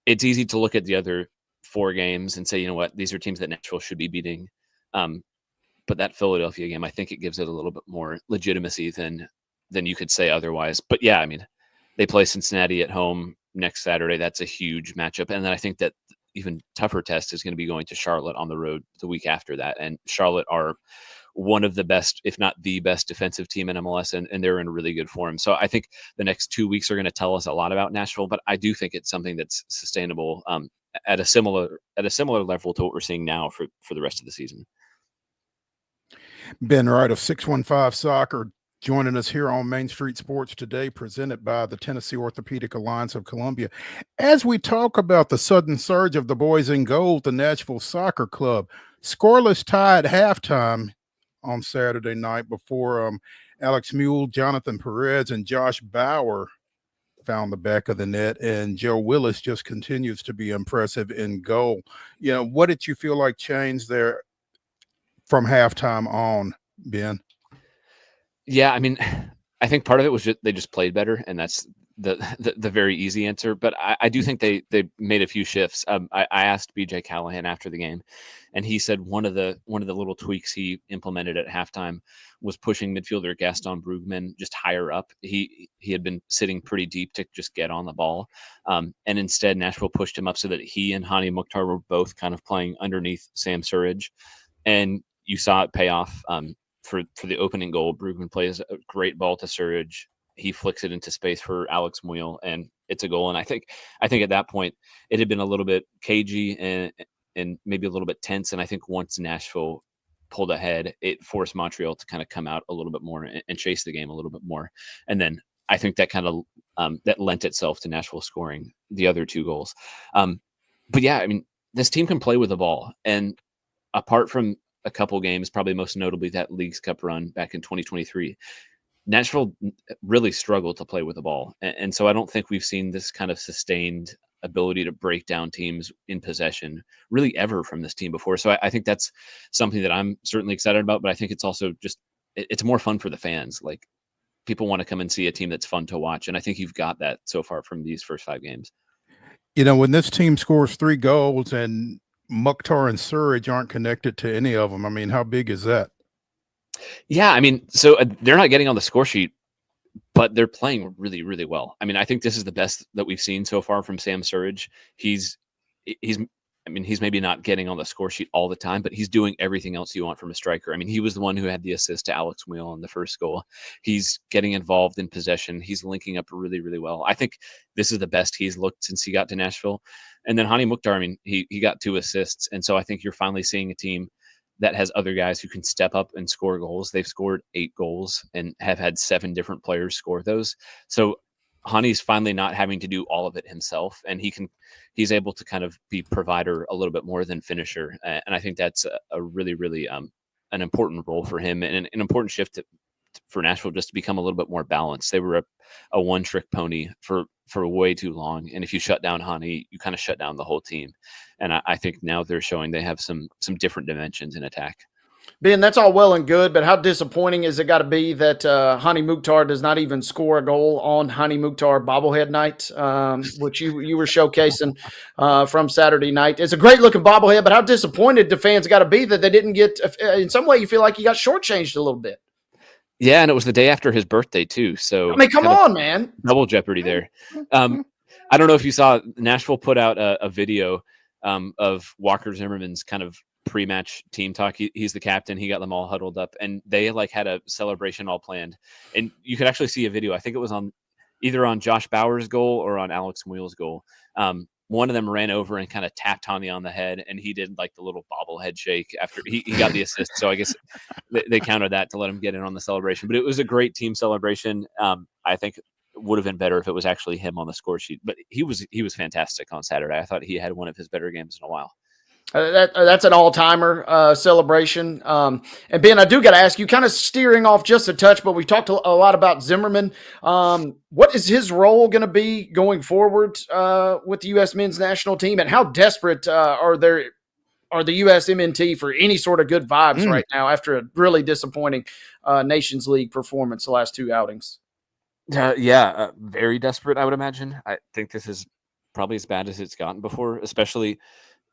it's easy to look at the other 4 games and say, you know what, these are teams that Nashville should be beating. But that Philadelphia game, I think it gives it a little bit more legitimacy than you could say otherwise. But yeah, they play Cincinnati at home next Saturday. That's a huge matchup. And then I think that even tougher test is going to be going to Charlotte on the road the week after that. And Charlotte are one of the best, if not the best defensive team in MLS, and they're in really good form. So I think the next 2 weeks are going to tell us a lot about Nashville, but I do think it's something that's sustainable at a similar level to what we're seeing now for the rest of the season. Ben Wright of 615 Soccer joining us here on Main Street Sports today, presented by the Tennessee Orthopedic Alliance of Columbia. As we talk about the sudden surge of the boys in gold, the Nashville Soccer Club, scoreless tie at halftime on Saturday night before Alex Mule, Jonathan Perez, and Josh Bauer found the back of the net, and Joe Willis just continues to be impressive in goal. What did you feel like changed there from halftime on, Ben? Yeah, I think part of it was they just played better, and that's the very easy answer. But I do think they made a few shifts. I asked BJ Callahan after the game, and he said one of the little tweaks he implemented at halftime was pushing midfielder Gaston Brugman just higher up. He had been sitting pretty deep to just get on the ball, and instead Nashville pushed him up so that he and Hani Mukhtar were both kind of playing underneath Sam Surridge, and you saw it pay off. For the opening goal, Brugman plays a great ball to Surridge. He flicks it into space for Alex Muyl, and it's a goal. And I think at that point it had been a little bit cagey and maybe a little bit tense. And I think once Nashville pulled ahead, it forced Montreal to kind of come out a little bit more and chase the game a little bit more. And then I think that kind of that lent itself to Nashville scoring the other 2 goals. But yeah, this team can play with the ball, and apart from a couple games, probably most notably that Leagues Cup run back in 2023, Nashville really struggled to play with the ball. And so I don't think we've seen this kind of sustained ability to break down teams in possession really ever from this team before. So I think that's something that I'm certainly excited about, but I think it's also just, it's more fun for the fans. Like, people want to come and see a team that's fun to watch. And I think you've got that so far from these first 5 games. When this team scores 3 goals and Mukhtar and Surridge aren't connected to any of them, how big is that? Yeah, so they're not getting on the score sheet but they're playing really, really well. I mean, I think this is the best that we've seen so far from Sam Surridge. He's maybe not getting on the score sheet all the time, but he's doing everything else you want from a striker. I mean, he was the one who had the assist to Alex Wheel on the first goal. He's getting involved in possession. He's linking up really, really well. I think this is the best he's looked since he got to Nashville. And then Hani Mukhtar, I mean, he got 2 assists. And so I think you're finally seeing a team that has other guys who can step up and score goals. They've scored 8 goals and have had 7 different players score those. So Hani's finally not having to do all of it himself, and he's able to kind of be provider a little bit more than finisher. And I think that's a really, really an important role for him, and an important shift for Nashville just to become a little bit more balanced. They were a one-trick pony for way too long, and if you shut down Hani, you kind of shut down the whole team. And I think now they're showing they have some different dimensions in attack. Ben, that's all well and good, but how disappointing is it got to be that Hani Mukhtar does not even score a goal on Hani Mukhtar bobblehead night, which you were showcasing from Saturday night? It's a great-looking bobblehead, but how disappointed the fans got to be that they didn't get – in some way you feel like he got shortchanged a little bit. Yeah, and it was the day after his birthday, too. So I mean, come on, man. Double jeopardy there. I don't know if you saw, Nashville put out a video of Walker Zimmerman's kind of pre-match team talk. He's the captain. He got them all huddled up, and they like had a celebration all planned. And you could actually see a video. I think it was either on Josh Bauer's goal or on Alex Wheel's goal. One of them ran over and kind of tapped Hani on the head, and he did like the little bobblehead shake after he got the assist. So I guess they counted that to let him get in on the celebration. But it was a great team celebration. I think it would have been better if it was actually him on the score sheet. But he was fantastic on Saturday. I thought he had one of his better games in a while. That's an all-timer celebration. And Ben, I do got to ask you, kind of steering off just a touch, but we talked a lot about Zimmerman. What is his role going to be going forward with the U.S. men's national team, and how desperate are the U.S. MNT for any sort of good vibes right now after a really disappointing Nations League performance the last 2 outings? Very desperate, I would imagine. I think this is probably as bad as it's gotten before, especially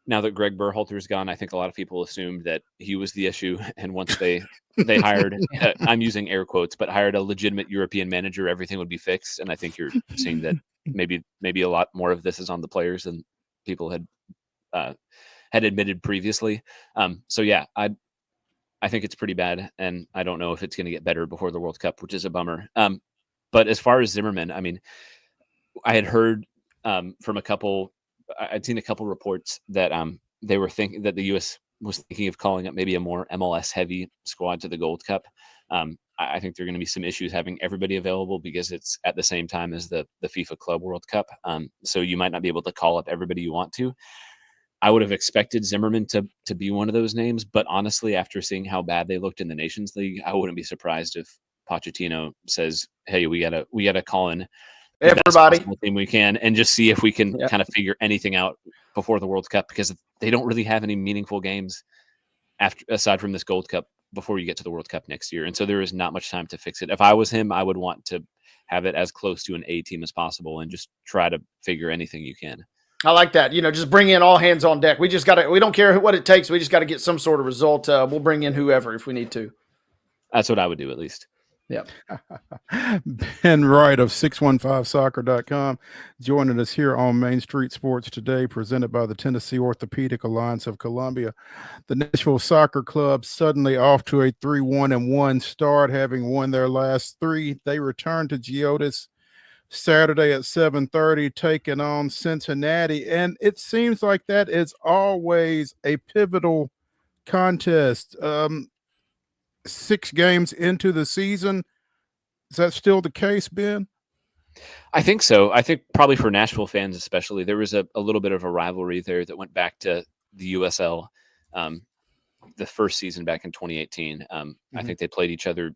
now that Greg Berhalter's gone. I think a lot of people assumed that he was the issue, and once they hired, I'm using air quotes, but hired a legitimate European manager, everything would be fixed. And I think you're seeing that maybe a lot more of this is on the players than people had admitted previously. So yeah, I think it's pretty bad, and I don't know if it's going to get better before the World Cup, which is a bummer. But as far as Zimmerman, I mean, I had heard from I'd seen a couple reports that they were thinking that the U.S. was thinking of calling up maybe a more MLS heavy squad to the Gold Cup. I think there are going to be some issues having everybody available because it's at the same time as the FIFA Club World Cup. So you might not be able to call up everybody you want to. I would have expected Zimmerman to be one of those names, but honestly, after seeing how bad they looked in the Nations League, I wouldn't be surprised if Pochettino says, "Hey, we gotta call in everybody team we can and just see if we can kind of figure anything out before the World Cup," because they don't really have any meaningful games aside from this Gold Cup before you get to the World Cup next year. And so there is not much time to fix it. If I was him, I would want to have it as close to an A team as possible and just try to figure anything you can. I like that. Just bring in all hands on deck. We don't care what it takes. We just got to get some sort of result. We'll bring in whoever if we need to. That's what I would do at least. Yeah. Ben Wright of 615soccer.com joining us here on Main Street Sports Today, presented by the Tennessee Orthopedic Alliance of Columbia. The Nashville Soccer Club suddenly off to a 3-1-1 start, having won their last 3. They return to Geodis Saturday at 7:30, taking on Cincinnati. And it seems like that is always a pivotal contest. 6 games into the season. Is that still the case, Ben? I think so. I think probably for Nashville fans especially, there was a little bit of a rivalry there that went back to the USL, the first season back in 2018. I think they played each other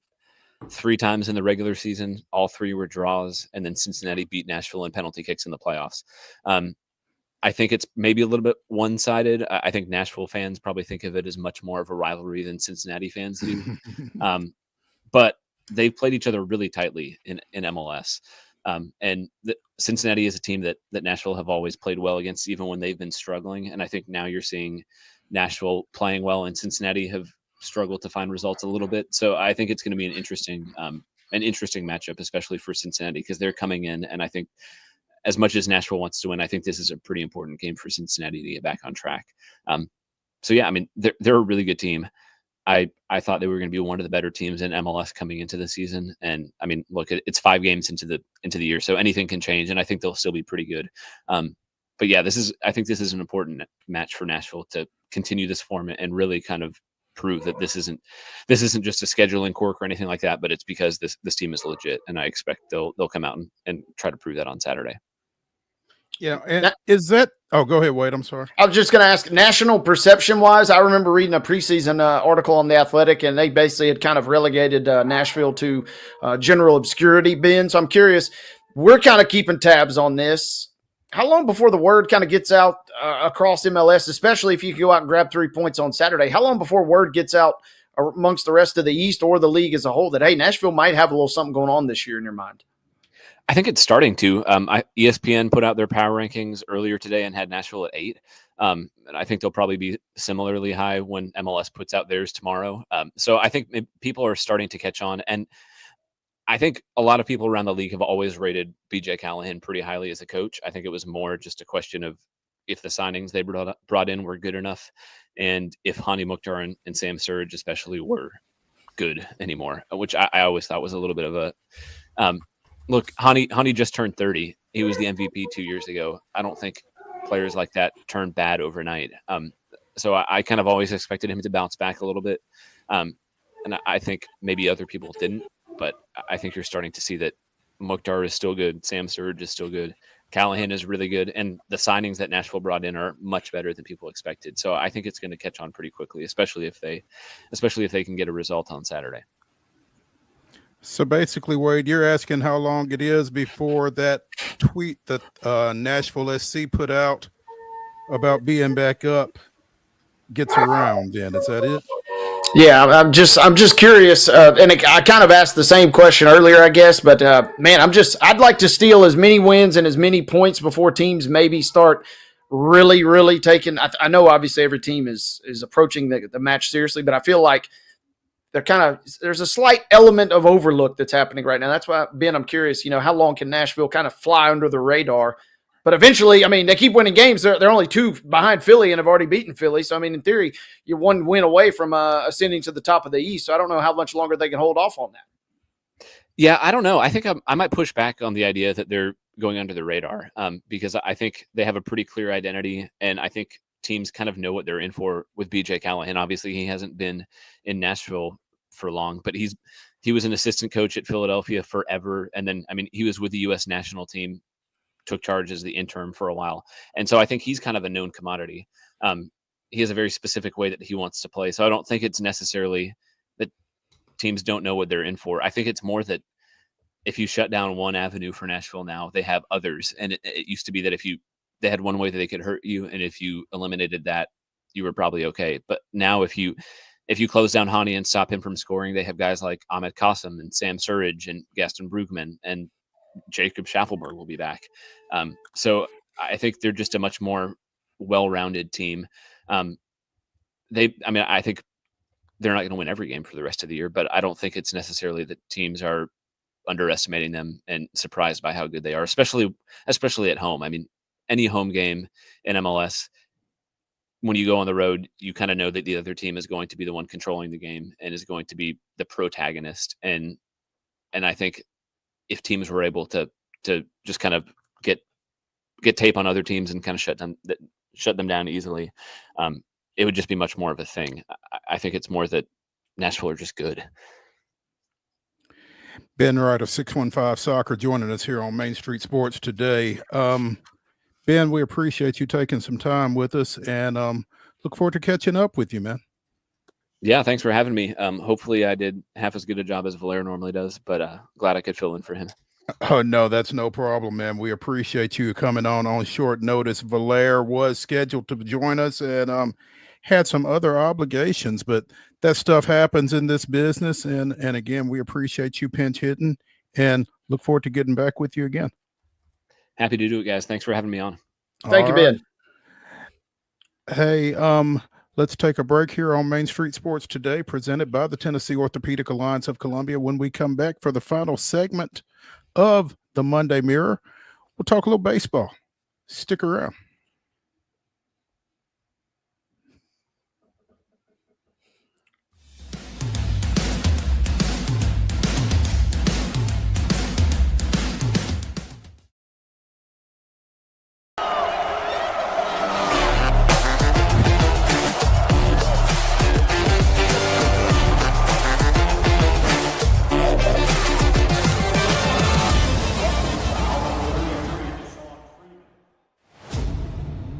3 times in the regular season. All 3 were draws, and then Cincinnati beat Nashville in penalty kicks in the playoffs. I think it's maybe a little bit one-sided. I think Nashville fans probably think of it as much more of a rivalry than Cincinnati fans do. But they've played each other really tightly in MLS. And Cincinnati is a team that Nashville have always played well against, even when they've been struggling. And I think now you're seeing Nashville playing well, and Cincinnati have struggled to find results a little bit. So I think it's going to be an interesting an interesting matchup, especially for Cincinnati, because they're coming in, and I think as much as Nashville wants to win, I think this is a pretty important game for Cincinnati to get back on track. So yeah, I mean, they're a really good team. I thought they were going to be one of the better teams in MLS coming into the season, and I mean, look, it's 5 games into the year, so anything can change, and I think they'll still be pretty good. But yeah, I think this is an important match for Nashville to continue this form and really kind of prove that this isn't just a scheduling quirk or anything like that, but it's because this team is legit, and I expect they'll come out and try to prove that on Saturday. Yeah, and is that? Oh, go ahead, Wade. I'm sorry. I was just going to ask, national perception-wise, I remember reading a preseason article on The Athletic, and they basically had kind of relegated Nashville to general obscurity, Ben. So I'm curious, we're kind of keeping tabs on this. How long before the word kind of gets out across MLS, especially if you go out and grab 3 points on Saturday, how long before word gets out amongst the rest of the East or the league as a whole that, hey, Nashville might have a little something going on this year in your mind? I think it's starting to. ESPN put out their power rankings earlier today and had Nashville at 8. And I think they'll probably be similarly high when MLS puts out theirs tomorrow. So I think people are starting to catch on. And I think a lot of people around the league have always rated BJ Callahan pretty highly as a coach. I think it was more just a question of if the signings they brought in were good enough, and if Hani Mukhtar and Sam Surridge especially were good anymore, which I always thought was a little bit of a look. Hani just turned 30. He was the MVP 2 years ago. I don't think players like that turn bad overnight. So I kind of always expected him to bounce back a little bit. And I think maybe other people didn't, but I think you're starting to see that Mukhtar is still good. Sam Surridge is still good. Callahan is really good. And the signings that Nashville brought in are much better than people expected. So I think it's going to catch on pretty quickly, especially if they can get a result on Saturday. So basically, Wade, you're asking how long it is before that tweet that Nashville SC put out about being back up gets around. Then is that it? Yeah, I'm just curious, and I kind of asked the same question earlier, I guess. But man, I'd like to steal as many wins and as many points before teams maybe start really, really taking. I know obviously every team is approaching the match seriously, but I feel like there's a slight element of overlook that's happening right now. That's why, Ben, I'm curious, how long can Nashville kind of fly under the radar? But eventually, I mean, they keep winning games. They're only 2 behind Philly and have already beaten Philly. So, I mean, in theory, you're 1 win away from ascending to the top of the East. So I don't know how much longer they can hold off on that. Yeah, I don't know. I think I might push back on the idea that they're going under the radar because I think they have a pretty clear identity, and I think teams kind of know what they're in for with BJ Callahan. Obviously, he hasn't been in Nashville for long, but he was an assistant coach at Philadelphia forever, and then he was with the U.S. national team, took charge as the interim for a while, and so I think he's kind of a known commodity. He has a very specific way that he wants to play, so I don't think it's necessarily that teams don't know what they're in for. I think it's more that if you shut down one avenue for Nashville now, they have others, and it used to be that they had one way that they could hurt you, and if you eliminated that, you were probably okay. But now if you close down Hani and stop him from scoring, they have guys like Ahmed Qasim and Sam Surridge and Gaston Brugman, and Jacob Schaffelberg will be back. So I think they're just a much more well-rounded team. I think they're not going to win every game for the rest of the year, but I don't think it's necessarily that teams are underestimating them and surprised by how good they are, especially at home. I mean, any home game in MLS, when you go on the road, you kind of know that the other team is going to be the one controlling the game and is going to be the protagonist. And I think if teams were able to just kind of get tape on other teams and kind of shut them down easily, it would just be much more of a thing. I think it's more that Nashville are just good. Ben Wright of 615 Soccer joining us here on Main Street Sports today. Ben, we appreciate you taking some time with us, and look forward to catching up with you, man. Yeah, thanks for having me. Hopefully I did half as good a job as Valair normally does, but glad I could fill in for him. Oh, no, that's no problem, man. We appreciate you coming on short notice. Valair was scheduled to join us and had some other obligations, but that stuff happens in this business. And again, we appreciate you pinch hitting and look forward to getting back with you again. Happy to do it, guys. Thanks for having me on. Thank you, Ben. Hey, Let's take a break here on Main Street Sports Today, presented by the Tennessee Orthopedic Alliance of Columbia. When we come back for the final segment of the Monday Mirror, we'll talk a little baseball. Stick around.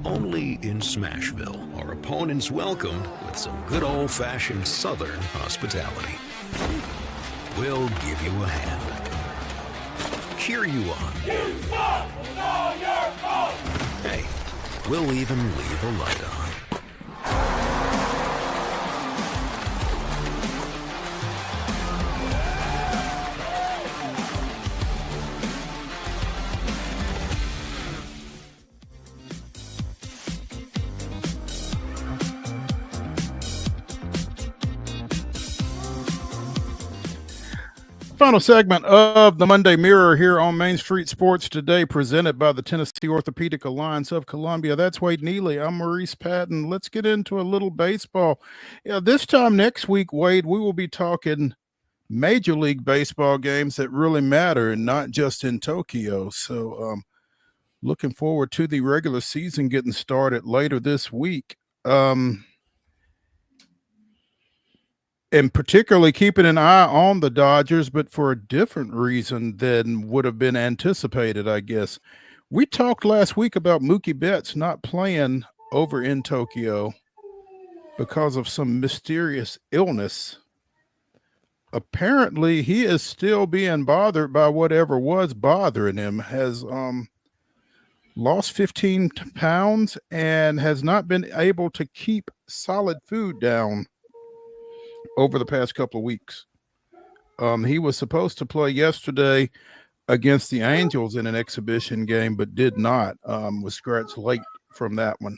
Only in Smashville are opponents welcomed with some good old-fashioned Southern hospitality. We'll give you a hand, cheer you on. Hey, we'll even leave a light on. Final segment of the Monday Mirror here on Main Street Sports Today, presented by the Tennessee Orthopedic Alliance of Columbia. That's Wade Neely. I'm Maurice Patton. Let's get into a little baseball. This time next week, Wade, we will be talking Major League Baseball games that really matter and not just in Tokyo. So looking forward to the regular season getting started later this week. And particularly keeping an eye on the Dodgers, but for a different reason than would have been anticipated, I guess. We talked last week about Mookie Betts not playing over in Tokyo because of some mysterious illness. Apparently, he is still being bothered by whatever was bothering him, has lost 15 pounds and has not been able to keep solid food down over the past couple of weeks. He was supposed to play yesterday against the Angels in an exhibition game, but did not. Was scratched late from that one.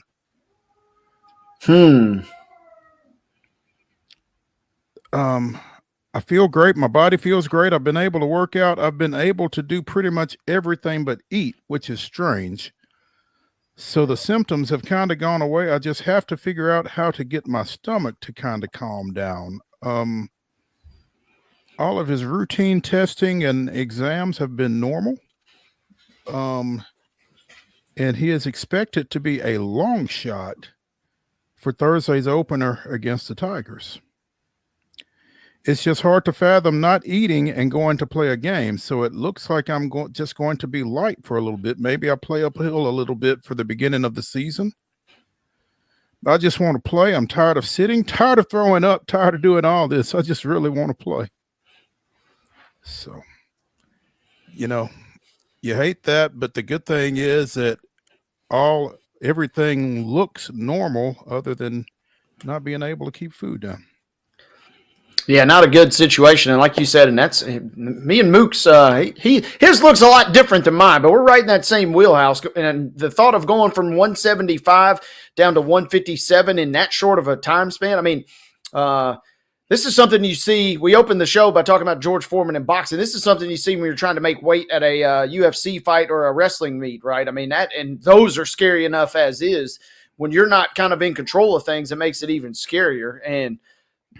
I feel great. My body feels great. I've been able to work out. I've been able to do pretty much everything but eat, which is strange. So the symptoms have kind of gone away. I just have to figure out how to get my stomach to kind of calm down. All of his routine testing and exams have been normal. And he is expected to be a long shot for Thursday's opener against the Tigers. It's just hard to fathom not eating and going to play a game. So it looks like I'm just going to be light for a little bit. Maybe I'll play uphill a little bit for the beginning of the season. I just want to play. I'm tired of sitting, tired of throwing up, tired of doing all this. I just really want to play. So, you hate that, but the good thing is that everything looks normal other than not being able to keep food down. Yeah, not a good situation. And like you said, and that's me and Mook's, his looks a lot different than mine, but we're right in that same wheelhouse. And the thought of going from 175 down to 157 in that short of a time span, I mean, this is something you see. We opened the show by talking about George Foreman and boxing. This is something you see when you're trying to make weight at a UFC fight or a wrestling meet, right? I mean, and those are scary enough as is. When you're not kind of in control of things, it makes it even scarier. And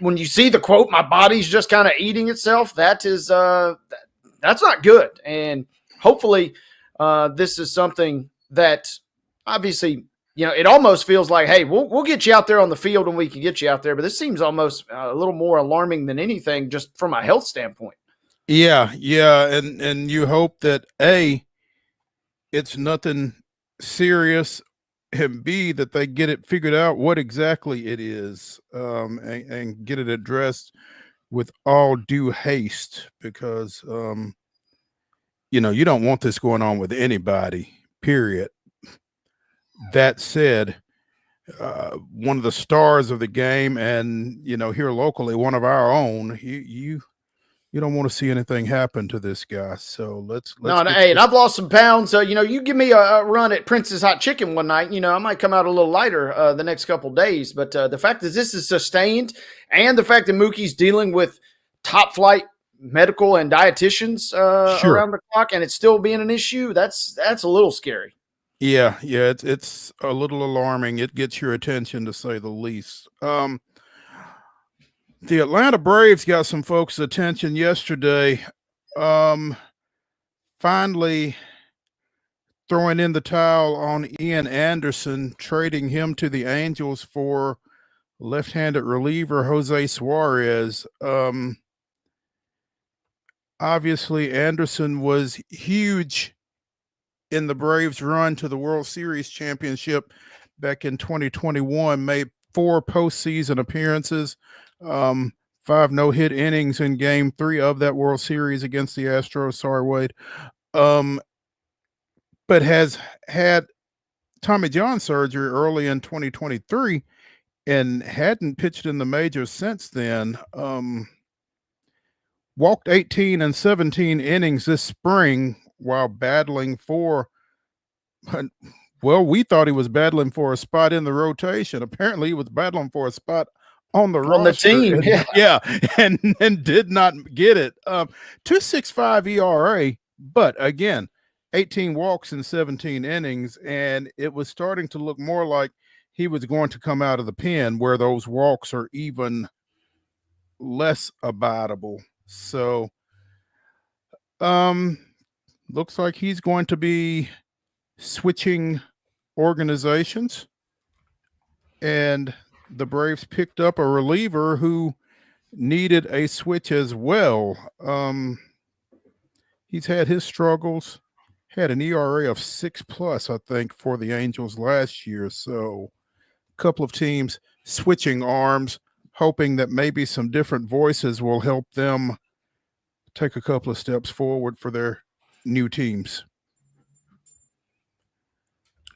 when you see the quote, "My body's just kind of eating itself," that is that's not good. And hopefully this is something that obviously, it almost feels like, hey, we'll get you out there on the field when we can get you out there. But this seems almost a little more alarming than anything, just from a health standpoint. Yeah. And you hope that A, it's nothing serious, and B, that they get it figured out what exactly it is, and get it addressed with all due haste, because you don't want this going on with anybody, period. That said, one of the stars of the game, and here locally, one of our own, you you don't want to see anything happen to this guy. So let's No, get hey, and this- I've lost some pounds. You give me a run at Prince's Hot Chicken one night, I might come out a little lighter the next couple of days. But the fact that this is sustained, and the fact that Mookie's dealing with top flight medical and dietitians Sure. around the clock, and it's still being an issue, that's a little scary. Yeah, it's a little alarming. It gets your attention, to say the least. The Atlanta Braves got some folks' attention yesterday. Finally throwing in the towel on Ian Anderson, trading him to the Angels for left-handed reliever Jose Suarez. Obviously, Anderson was huge in the Braves' run to the World Series championship back in 2021, made 4 postseason appearances, 5 no-hit innings in Game 3 of that World Series against the Astros. Sorry, Wade. But has had Tommy John surgery early in 2023 and hadn't pitched in the majors since then. Walked 18 and 17 innings this spring while battling for, well, we thought he was battling for a spot in the rotation. Apparently he was battling for a spot on the roster. team. And, and did not get it. 2.65 ERA, but again, 18 walks in 17 innings, and it was starting to look more like he was going to come out of the pen, where those walks are even less abidable. So looks like he's going to be switching organizations, and the Braves picked up a reliever who needed a switch as well. He's had his struggles, had an ERA of 6+, I think, for the Angels last year. So a couple of teams switching arms, hoping that maybe some different voices will help them take a couple of steps forward for their new teams.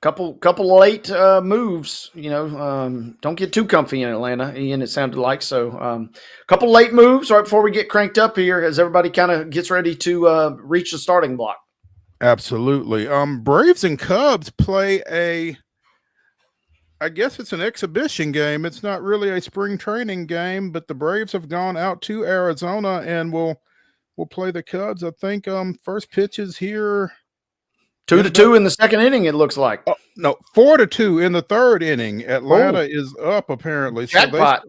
Couple late moves, don't get too comfy in Atlanta, Ian, it sounded like. So couple late moves right before we get cranked up here as everybody kind of gets ready to reach the starting block. Absolutely. Braves and Cubs play I guess it's an exhibition game. It's not really a spring training game, but the Braves have gone out to Arizona and will play the Cubs. I think first pitch is here. 2-2 in the second inning, it looks like. Oh, no, 4-2 in the third inning. Atlanta is up, apparently. Jackpot.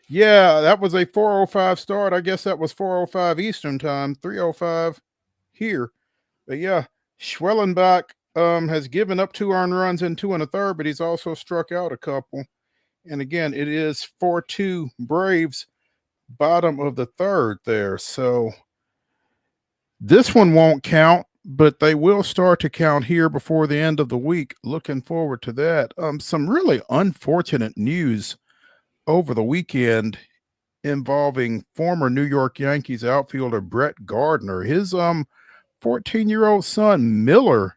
Yeah, that was a 4:05 start. I guess that was 4:05 Eastern time, 3:05 here. But yeah, Schwellenbach has given up 2 earned runs in 2 1/3, but he's also struck out a couple. And again, it is 4-2 Braves, bottom of the third there. So this one won't count, but they will start to count here before the end of the week. Looking forward to that. Some really unfortunate news over the weekend involving former New York Yankees outfielder Brett Gardner. His 14-year-old son Miller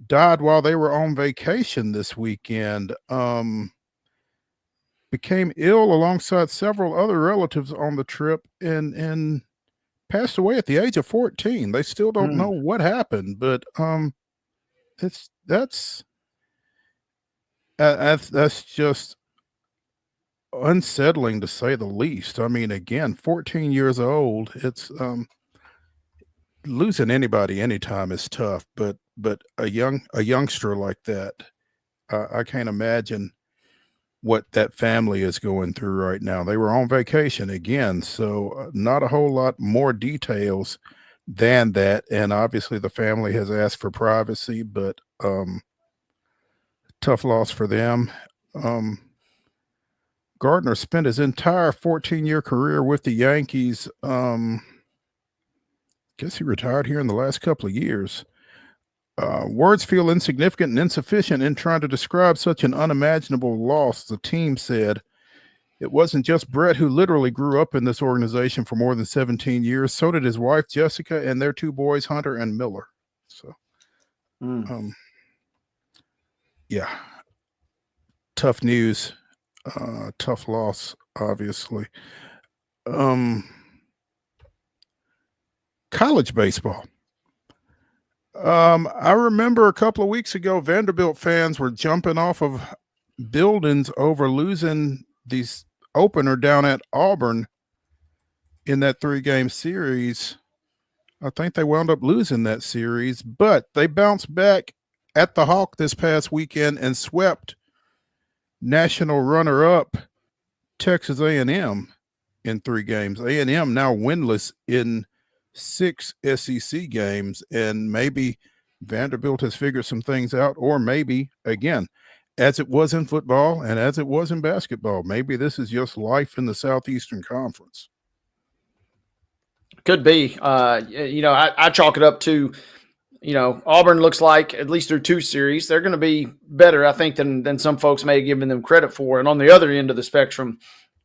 died while they were on vacation this weekend. Became ill alongside several other relatives on the trip and passed away at the age of 14. They still don't know what happened, but that's just unsettling, to say the least. I mean, again, 14 years old. It's losing anybody anytime is tough, but a youngster like that, I can't imagine what that family is going through right now. They were on vacation again, so not a whole lot more details than that. And obviously the family has asked for privacy, but tough loss for them. Gardner spent his entire 14-year career with the Yankees. Guess he retired here in the last couple of years. Words feel insignificant and insufficient in trying to describe such an unimaginable loss, the team said. It wasn't just Brett who literally grew up in this organization for more than 17 years. So did his wife, Jessica, and their 2 boys, Hunter and Miller. So, yeah, tough news, tough loss, obviously. college baseball. I remember a couple of weeks ago, Vanderbilt fans were jumping off of buildings over losing these opener down at Auburn in that 3-game series. I think they wound up losing that series, but they bounced back at the Hawk this past weekend and swept national runner-up Texas A&M in 3 games. A&M now winless in 6 SEC games, and maybe Vanderbilt has figured some things out, or maybe, again, as it was in football and as it was in basketball, maybe this is just life in the Southeastern Conference. Could be. I chalk it up to, Auburn looks like, at least through 2 series, they're going to be better, I think, than some folks may have given them credit for. And on the other end of the spectrum,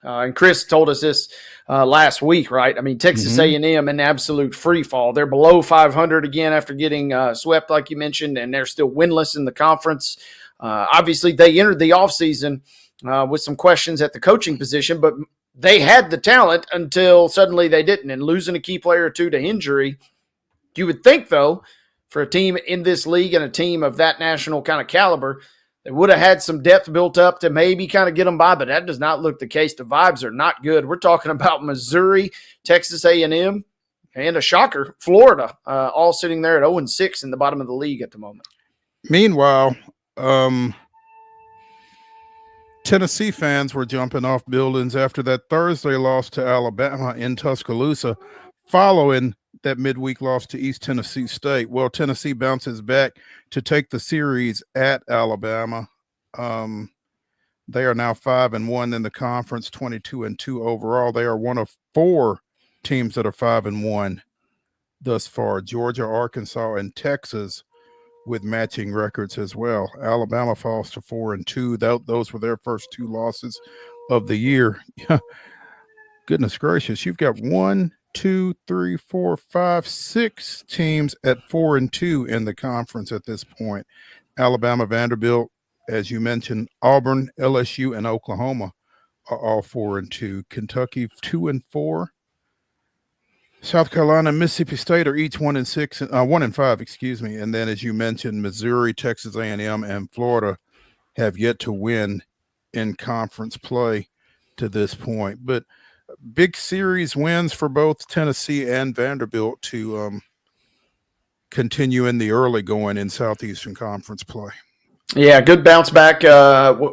and Chris told us this last week, right? I mean, Texas A&M in absolute free fall. They're below 500 again after getting swept, like you mentioned, and they're still winless in the conference. Obviously, they entered the offseason with some questions at the coaching position, but they had the talent until suddenly they didn't. And losing a key player or 2 to injury, you would think, though, for a team in this league and a team of that national kind of caliber, they would have had some depth built up to maybe kind of get them by, but that does not look the case. The vibes are not good. We're talking about Missouri, Texas A&M, and a shocker, Florida, all sitting there at 0-6 in the bottom of the league at the moment. Meanwhile, Tennessee fans were jumping off buildings after that Thursday loss to Alabama in Tuscaloosa, following that midweek loss to East Tennessee State. Well, Tennessee bounces back to take the series at Alabama. They are now 5-1 in the conference, 22-2 overall. They are one of 4 teams that are 5-1 thus far. Georgia, Arkansas, and Texas with matching records as well. Alabama falls to 4-2. Those were their first 2 losses of the year. Goodness gracious, you've got 1, 2, 3, 4, 5, 6 teams at 4-2 in the conference at this point. Alabama, Vanderbilt, as you mentioned, Auburn, LSU, and Oklahoma are all 4-2. Kentucky 2-4. South Carolina and Mississippi State are each 1-6, 1-5, excuse me. And then, as you mentioned, Missouri, Texas A&M, and Florida have yet to win in conference play to this point. But big series wins for both Tennessee and Vanderbilt to continue in the early going in Southeastern Conference play. Yeah, good bounce back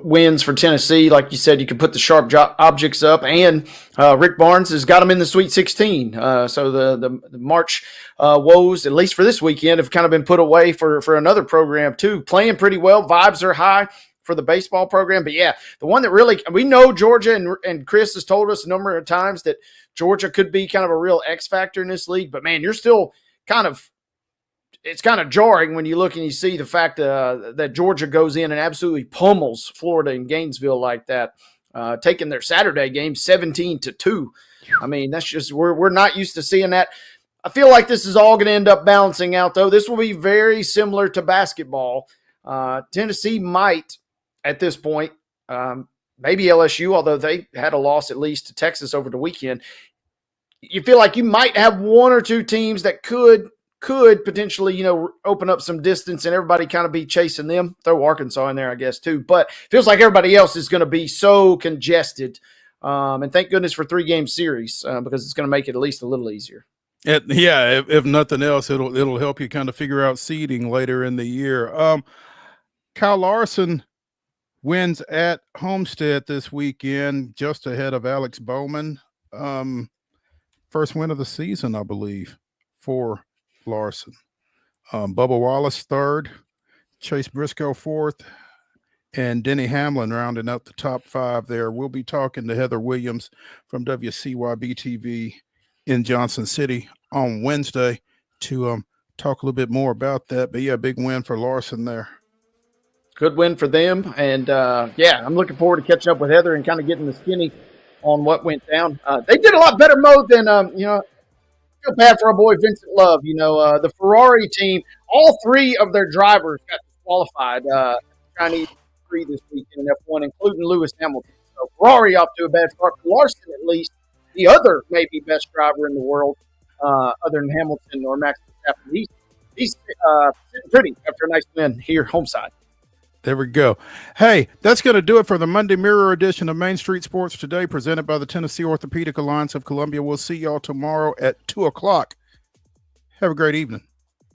wins for Tennessee. Like you said, you can put the sharp objects up, and Rick Barnes has got them in the Sweet 16. So the March woes, at least for this weekend, have kind of been put away for another program too. Playing pretty well. Vibes are high for the baseball program. But yeah, the one that really, we know Georgia, and Chris has told us a number of times that Georgia could be kind of a real X factor in this league. But man, you're still it's kind of jarring when you look and you see the fact that Georgia goes in and absolutely pummels Florida and Gainesville like that, taking their Saturday game 17-2. I mean, that's just, we're not used to seeing that. I feel like this is all going to end up balancing out, though. This will be very similar to basketball. Tennessee might, at this point, maybe LSU, although they had a loss at least to Texas over the weekend. You feel like you might have 1 or 2 teams that could potentially, open up some distance and everybody kind of be chasing them. Throw Arkansas in there, I guess, too. But feels like everybody else is going to be so congested. And thank goodness for 3-game series because it's going to make it at least a little easier. If nothing else, it'll help you kind of figure out seeding later in the year. Kyle Larson wins at Homestead this weekend, just ahead of Alex Bowman. First win of the season, I believe, for Larson. Bubba Wallace third, Chase Briscoe fourth, and Denny Hamlin rounding out the top 5 there. We'll be talking to Heather Williams from WCYB TV in Johnson City on Wednesday to talk a little bit more about that. But yeah, big win for Larson there. Good win for them. And I'm looking forward to catching up with Heather and kind of getting the skinny on what went down. They did a lot better mode than, feel bad for our boy Vincent Love. The Ferrari team, all 3 of their drivers got disqualified Chinese 3 this weekend in F1, including Lewis Hamilton. So Ferrari off to a bad start. Larson, at least, the other maybe best driver in the world, other than Hamilton or Max Verstappen. He's sitting pretty after a nice win here home side. There we go. Hey, that's going to do it for the Monday Mirror edition of Main Street Sports Today, presented by the Tennessee Orthopedic Alliance of Columbia. We'll see y'all tomorrow at 2 o'clock. Have a great evening.